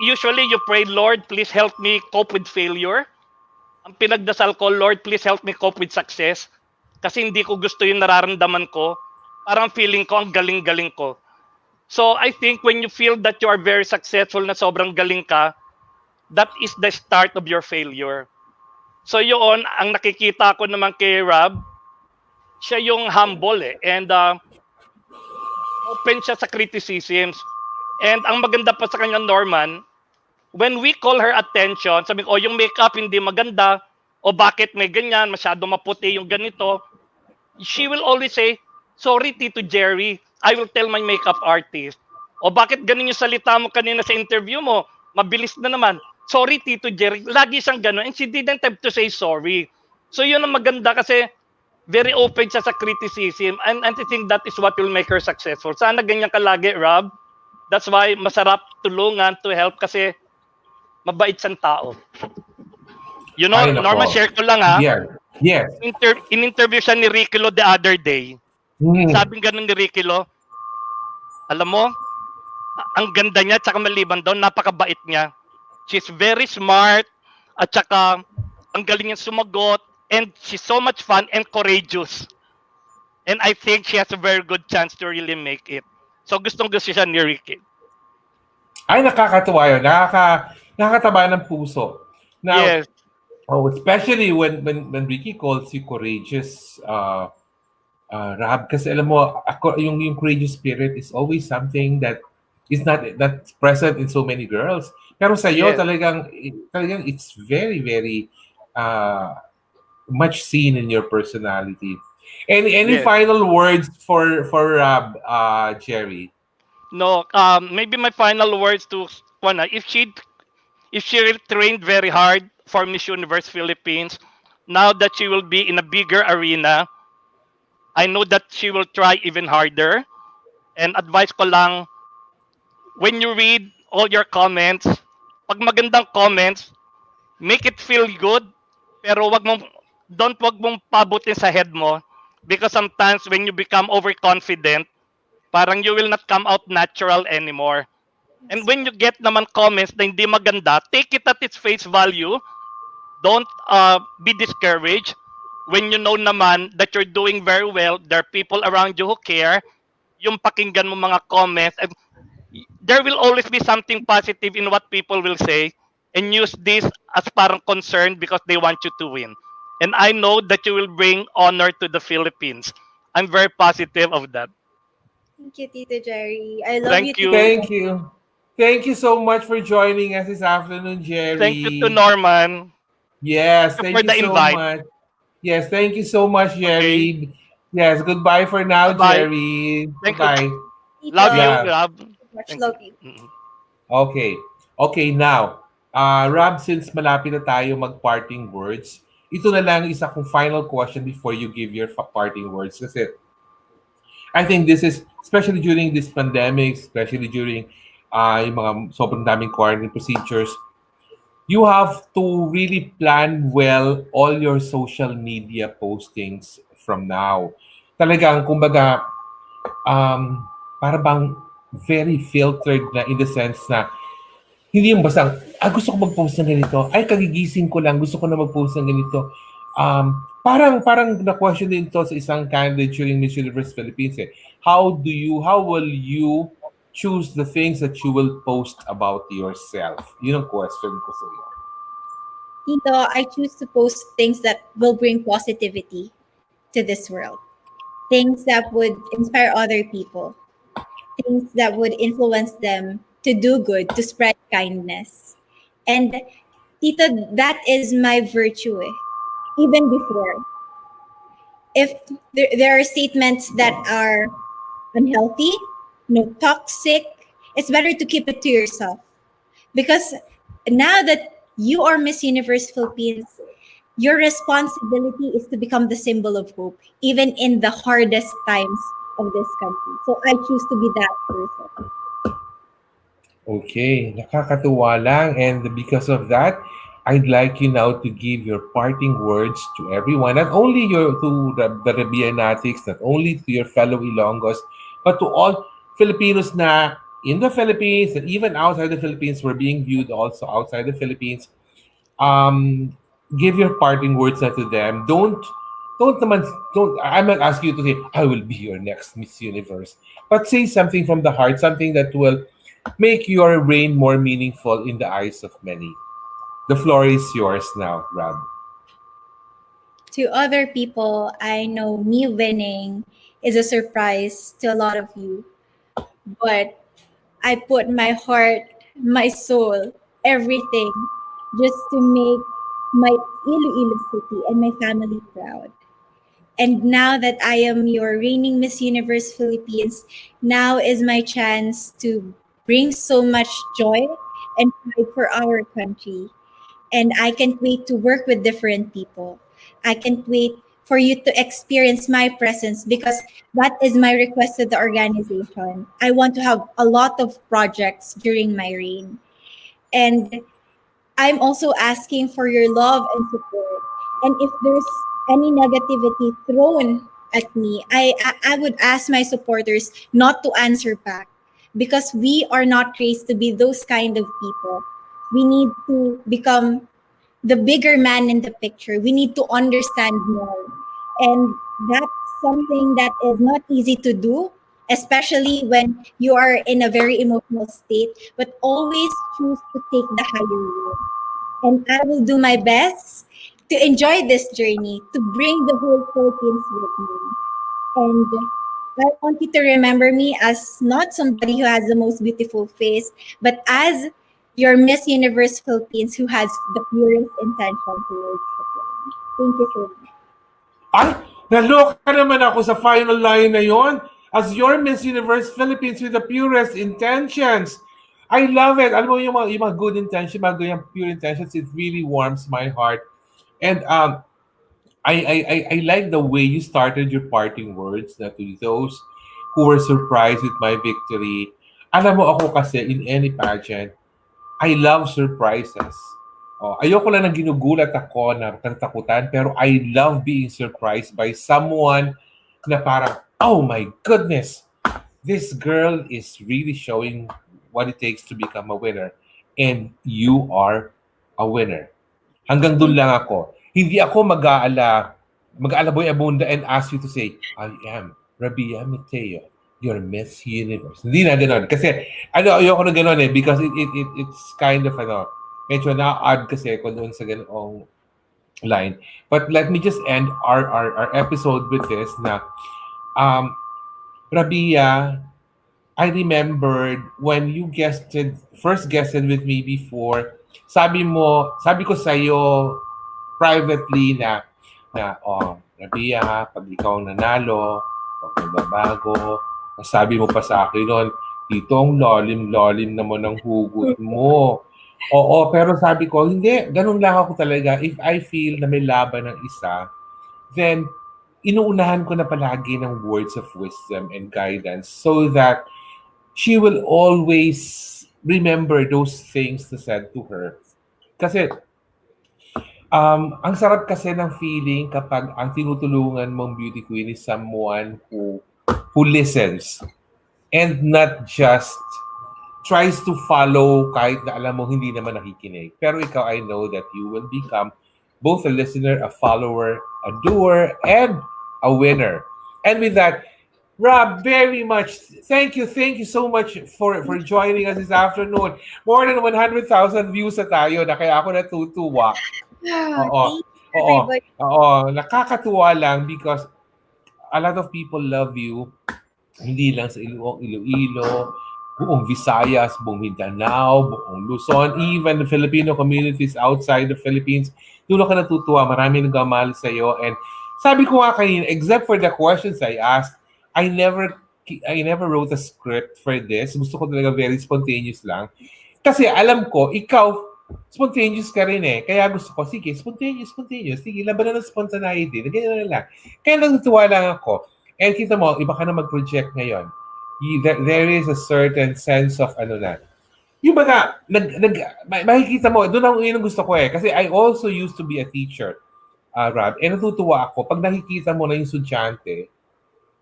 usually you pray, Lord, please help me cope with failure. Ang pinagdasal ko, Lord, please help me cope with success. Kasi hindi ko gusto yung nararamdaman ko. Parang feeling ko, ang galing-galing ko. So I think when you feel that you are very successful na sobrang galing ka, that is the start of your failure. So yun, ang nakikita ko naman kay Rob, siya yung humble and open siya sa criticisms. And ang maganda pa sa kanya, Norman, when we call her attention, sabi ko, yung makeup hindi maganda, o bakit may ganyan, masyado maputi yung ganito, she will always say, sorry, Tito Jerry, I will tell my makeup artist. O bakit ganun yung salita mo kanina sa interview mo, mabilis na naman. Sorry, Tito Jerry. Lagi siyang ganun. And she didn't have to say sorry. So yun ang maganda kasi very open siya sa criticism. And I think that is what will make her successful. Sana ganyan ka lagi, Rob. That's why masarap tulungan to help kasi mabait siyang tao. You know, Ay, nako. Norma, share ko lang ha. Yeah. Yes. In-interview siya ni Ricky Lo the other day. Hmm. Sabing ganun ni Ricky Lo, alam mo, ang ganda niya, tsaka maliban doon, napakabait niya. She's very smart, at tsaka ang galing niya sumagot, and she's so much fun and courageous. And I think she has a very good chance to really make it. So gustong gusto siya ni Ricky. Ay, nakakatuwa yun. Nakakataba ng puso. Now, Yes. especially when Ricky calls you courageous, Rahab, kasi alam mo, ako, yung courageous spirit is always something that is not that's present in so many girls. Pero sa iyo, Yes. talagang it's very, very much seen in your personality. Any Yes. final words for Rab, Jerry? No, maybe my final words to Juana, if she really trained very hard for Miss Universe Philippines, now that she will be in a bigger arena, I know that she will try even harder. And advice ko lang, when you read all your comments, pag magandang comments, make it feel good, pero wag mong pabutin sa head mo because sometimes when you become overconfident, parang you will not come out natural anymore. And when you get naman comments na hindi maganda, take it at its face value. Don't be discouraged. When you know naman that you're doing very well, there are people around you who care, yung pakinggan mo mga comments, and there will always be something positive in what people will say, and use this as parang concern because they want you to win. And I know that you will bring honor to the Philippines. I'm very positive of that. Thank you, Tito Jerry. I love Thank you, you. Tito. Thank you. Thank you so much for joining us this afternoon, Jerry. Thank you to Norman. Yes, Thank you thank for you the so invite. much. Yes, thank you so much, Okay. Jerry. Yes, goodbye for now, Bye-bye. Jerry. Thank you. Goodbye. Tito. Love you, Yeah. Rob. Much Thank love you. you. Okay. Okay, now, Rob, since malapit na tayo mag-parting words, ito na lang isa kong final question before you give your parting words. Kasi I think this is, especially during this pandemic, especially during yung mga sobrang daming quarantine procedures, you have to really plan well all your social media postings from now. Talagang, kumbaga, para bang very filtered na in the sense na hindi yung basta, gusto ko mag-post ng ganito. Ay, kagigising ko lang, gusto ko na mag-post ng ganito. Parang na-question din to sa isang candidate during Miss Universe Philippines. How will you choose the things that you will post about yourself? Yun ang question ko sa iyo. Tito, I choose to post things that will bring positivity to this world. things that would inspire other people, things that would influence them to do good, to spread kindness. And Tito, that is my virtue. Even before, if there are statements that are unhealthy, no toxic, it's better to keep it to yourself. Because now that you are Miss Universe Philippines, your responsibility is to become the symbol of hope, even in the hardest times of this country. So I choose to be that person. Okay, nakakatuwa lang. And because of that, I'd like you now to give your parting words to everyone, not only to the Rabianatics, not only to your fellow Ilonggos, but to all Filipinos na in the Philippines and even outside the Philippines. We're being viewed also outside the Philippines. um Give your parting words na to them. Don't naman don't I'm not asking you to say I will be your next Miss Universe, but say something from the heart, something that will make your reign more meaningful in the eyes of many. The floor is yours now, Rab. To other people, I know me winning is a surprise to a lot of you, but I put my heart, my soul, everything just to make my Iloilo City and my family proud. And now that I am your reigning Miss Universe Philippines, now is my chance to bring so much joy and pride for our country. And I can't wait to work with different people. I can't wait for you to experience my presence because that is my request to the organization. I want to have a lot of projects during my reign. And I'm also asking for your love and support. And if there's any negativity thrown at me, I would ask my supporters not to answer back because we are not raised to be those kind of people. We need to become the bigger man in the picture. We need to understand more. And that's something that is not easy to do, especially when you are in a very emotional state, but always choose to take the higher road. And I will do my best to enjoy this journey, to bring the whole Philippines with me. And I want you to remember me as not somebody who has the most beautiful face, but as your Miss Universe Philippines who has the purest intention towards the plan. Thank you so much. Ay, naloka naman ako sa final line na yon. As your Miss Universe Philippines with the purest intentions. I love it. Alam mo yung mga good intention, mga yung pure intentions, it really warms my heart. And I like the way you started your parting words na to those who were surprised with my victory. Alam mo ako kasi in any pageant, I love surprises. Oh, ayoko lang ng ginugulat ako na natakutan, pero I love being surprised by someone na parang, oh my goodness, this girl is really showing what it takes to become a winner. And you are a winner. Hanggang doon lang ako. Hindi ako mag-aalaboy abunda and ask you to say, I am RABIYA Mateo, your Miss Universe. Hindi na gano'n. Kasi, ayoko na gano'n eh, because it's kind of, medyo na-odd kasi ko doon sa ganoong line. But let me just end our episode with this na, RABIYA, I remembered when you first guested with me before, sabi ko sa'yo privately na RABIYA, pag ikaw nanalo, pag magbabago, sabi mo pa sa akin noon, dito ang lalim-lalim naman ng hugot mo. Oo, pero sabi ko, hindi, ganun lang ako talaga. If I feel na may laban ng isa, then inuunahan ko na palagi ng words of wisdom and guidance so that she will always remember those things to said to her. Kasi, ang sarap kasi ng feeling kapag ang tinutulungan mong beauty queen is someone who listens and not just tries to follow kahit na alam mo hindi naman nakikinig. Pero ikaw, I know that you will become both a listener, a follower, a doer, and a winner. And with that, Rob, very much. Thank you so much for joining us this afternoon. More than 100,000 views na tayo na kaya ako natutuwa. Oo. Thank you, Oo. everybody. Oo. Nakakatuwa lang because a lot of people love you, hindi lang sa Iloilo, buong Visayas, buong Mindanao, buong Luzon, even the Filipino communities outside the Philippines. Doon ako natutuwa, marami nagmamahal sa iyo. And sabi ko nga kanina, except for the questions I asked, I never I never wrote a script for this. Gusto ko talaga very spontaneous lang. Kasi alam ko, ikaw, spontaneous ka rin eh. Kaya gusto ko, sige, spontaneous. Sige, laban na ng spontaneity. Ganyan na lang. Kaya natutuwa lang ako. And kita mo, iba ka na mag-project ngayon. There is a certain sense of ano na. Yung baga, makikita mo, doon ang yun ang gusto ko eh. Kasi I also used to be a teacher, Rob. And natutuwa ako, pag nakikita mo na yung estudyante,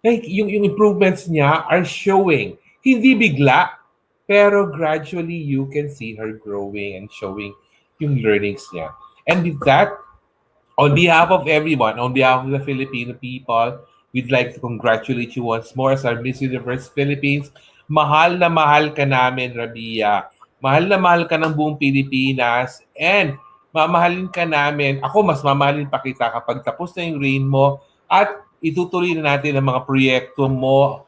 like, yung improvements niya are showing. Hindi bigla, pero gradually you can see her growing and showing yung learnings niya. And with that, on behalf of everyone, on behalf of the Filipino people, we'd like to congratulate you once more as our Miss Universe Philippines. Mahal na mahal ka namin, Rabia. Mahal na mahal ka ng buong Pilipinas. And mamahalin ka namin. Ako, mas mamahalin pa kita kapag tapos na yung reign mo at itutuloy na natin ang mga proyekto mo,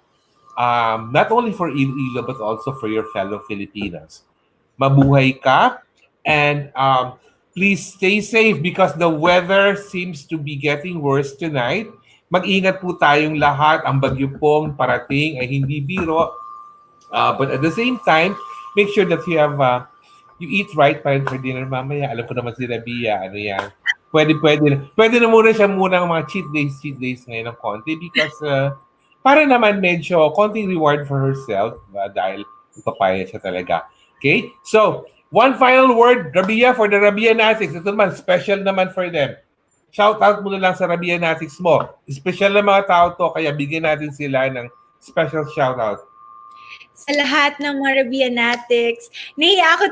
not only for Iloilo but also for your fellow Filipinas. Mabuhay ka, and please stay safe because the weather seems to be getting worse tonight. Mag-ingat po tayong lahat. Ang bagyo pong parating ay hindi biro. But at the same time, make sure that you eat right pa rin for dinner mamaya. Alam ko naman si Rabia, ano yan. Pwede na muna siya muna ng mga cheat days ngayon ng konti because para naman medyo konting reward for herself dahil ipapaya siya talaga. Okay? So, one final word, Rabia, for the Rabia Natics. Ito naman, special naman for them. Shout out muna lang sa Rabia Natics mo. Special na mga tao to, kaya bigyan natin sila ng special shout out. Sa lahat ng mga Rabianatics. Nahiya ako,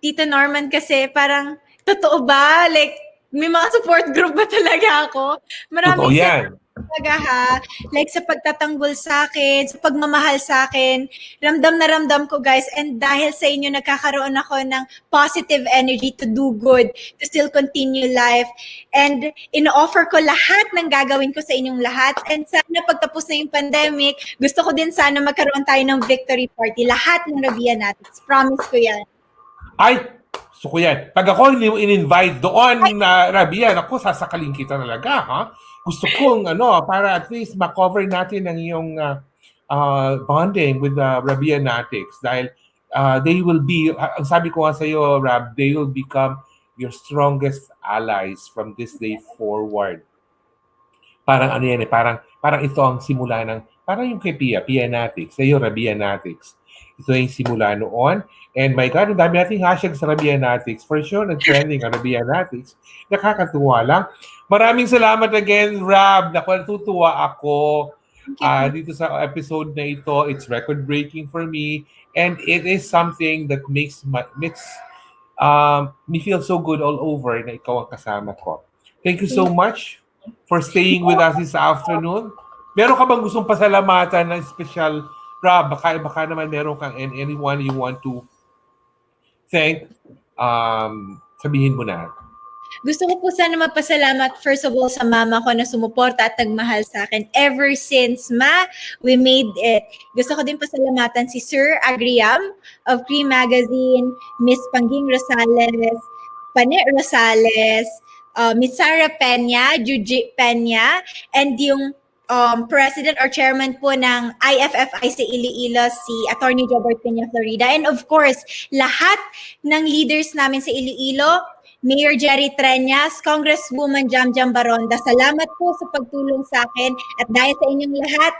Tito Norman, kasi parang, totoo ba? Like, may mga support group ba talaga ako? Totoo yan. Talaga ha. Like, sa pagtatanggol sa akin, sa pagmamahal sa akin, ramdam na ramdam ko, guys. And dahil sa inyo, nagkakaroon ako ng positive energy to do good, to still continue life. And ino-offer ko lahat ng gagawin ko sa inyong lahat. And sana pagtapos na yung pandemic, gusto ko din sana magkaroon tayo ng victory party. Lahat ng Rabianatics. Promise ko yan. Ay, gusto ko yan. Pag ako hindi mo in-invite doon na Rabia, ako, sasakalin kita talaga, ha? Gusto kong, para at least ma-cover natin ang iyong bonding with Rabia Natics dahil they will be, ang sabi ko nga sa iyo, Rab, they will become your strongest allies from this day forward. Parang ano yan eh, parang ito ang simula ng, parang yung kay Pia Natics, sa iyo, Rabia Natics. Ito yung simula noon. And my God, ang dami nating hashtag sa Rabianatics. For sure, nag-trending ang Rabianatics. Nakakatuwa lang. Maraming salamat again, Rab. Natutuwa ako dito sa episode na ito. It's record-breaking for me. And it is something that makes me feel so good all over na ikaw ang kasama ko. Thank you so much for staying with us this afternoon. Meron ka bang gustong pasalamatan na special, Rob? Baka naman meron kang anyone you want to thank, sabihin mo na. Gusto ko po sana mapasalamat first of all sa mama ko na sumuporta at nagmahal sa akin ever since we made it. Gusto ko din pasalamatan si Sir Agriam of Cree Magazine, Miss Pangging Rosales, Pane Rosales, Miss Sarah Peña, Juji Peña, and yung president or chairman po ng IFFI sa Iloilo, si Attorney Jobert Peña Florida. And of course, lahat ng leaders namin sa Iloilo, Mayor Jerry Treñas, Congresswoman Jam Jam Baronda, salamat po sa pagtulong sa akin. At dahil sa inyong lahat,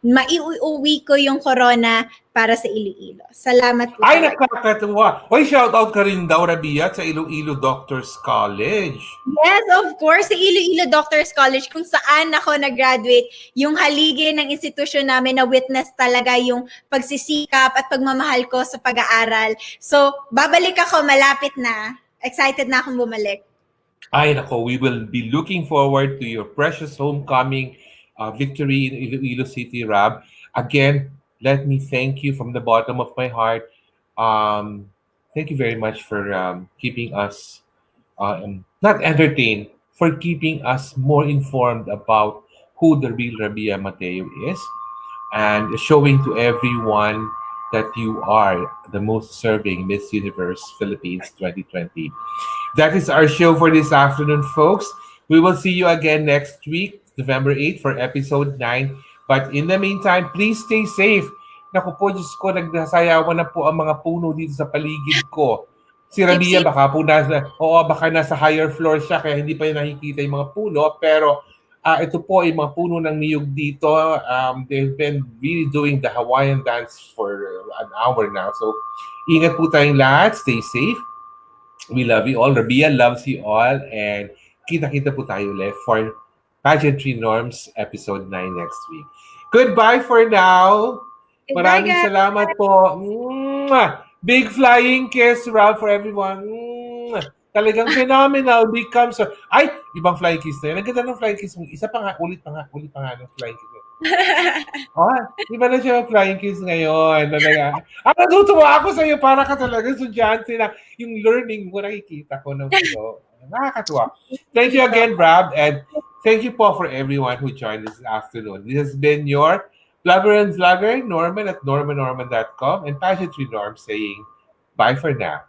maiuwi ko yung corona para sa Iloilo. Salamat po. Ay, nakakatuwa. Oy, shoutout ka rin daw, Rabia, sa Iloilo Doctors College. Yes, of course. Sa Iloilo Doctors College, kung saan ako nag-graduate, yung haligi ng institusyon namin na witness talaga yung pagsisikap at pagmamahal ko sa pag-aaral. So, babalik ako, malapit na. Excited na akong bumalik. Ay, nako, we will be looking forward to your precious homecoming victory in Iloilo City, Rab. Again, let me thank you from the bottom of my heart. Thank you very much for keeping us not entertained, for keeping us more informed about who the real Rabia Mateo is, and showing to everyone that you are the most serving Miss Universe Philippines 2020. That is our show for this afternoon, folks. We will see you again next week, November 8th, for episode 9. But in the meantime, please stay safe. Naku po, Diyos ko, nagsasayawan na po ang mga puno dito sa paligid ko. Si Keep Rabia safe. baka nasa higher floor siya kaya hindi pa niya nakikita yung mga puno. Pero ito po yung mga puno ng niyog dito. They've been really doing the Hawaiian dance for an hour now. So, ingat po tayong lahat. Stay safe. We love you all. Rabia loves you all. And kita-kita po tayo ulit for Pageantry Norms episode 9 next week. Goodbye for now. Goodbye, Maraming guys. salamat po. Mwah! Big flying kiss, Rob, for everyone. Mwah! Talagang phenomenal. Becomes ay, ibang flying kiss na yun. Ang ganda ng flying kiss mo. Isa pa nga, ulit pa nga ng flying kiss. Oh, iba na siya flying kiss ngayon. Talaga. Natutuwa ako sa iyo para ka talaga estudyante na yung learning mo nakikita ko ng nakakatuwa. Thank you again, Rob, and thank you po for everyone who joined this afternoon. This has been your Blogger and Vlogger, Norman at normannorman.com, and Pageantry Norm saying bye for now.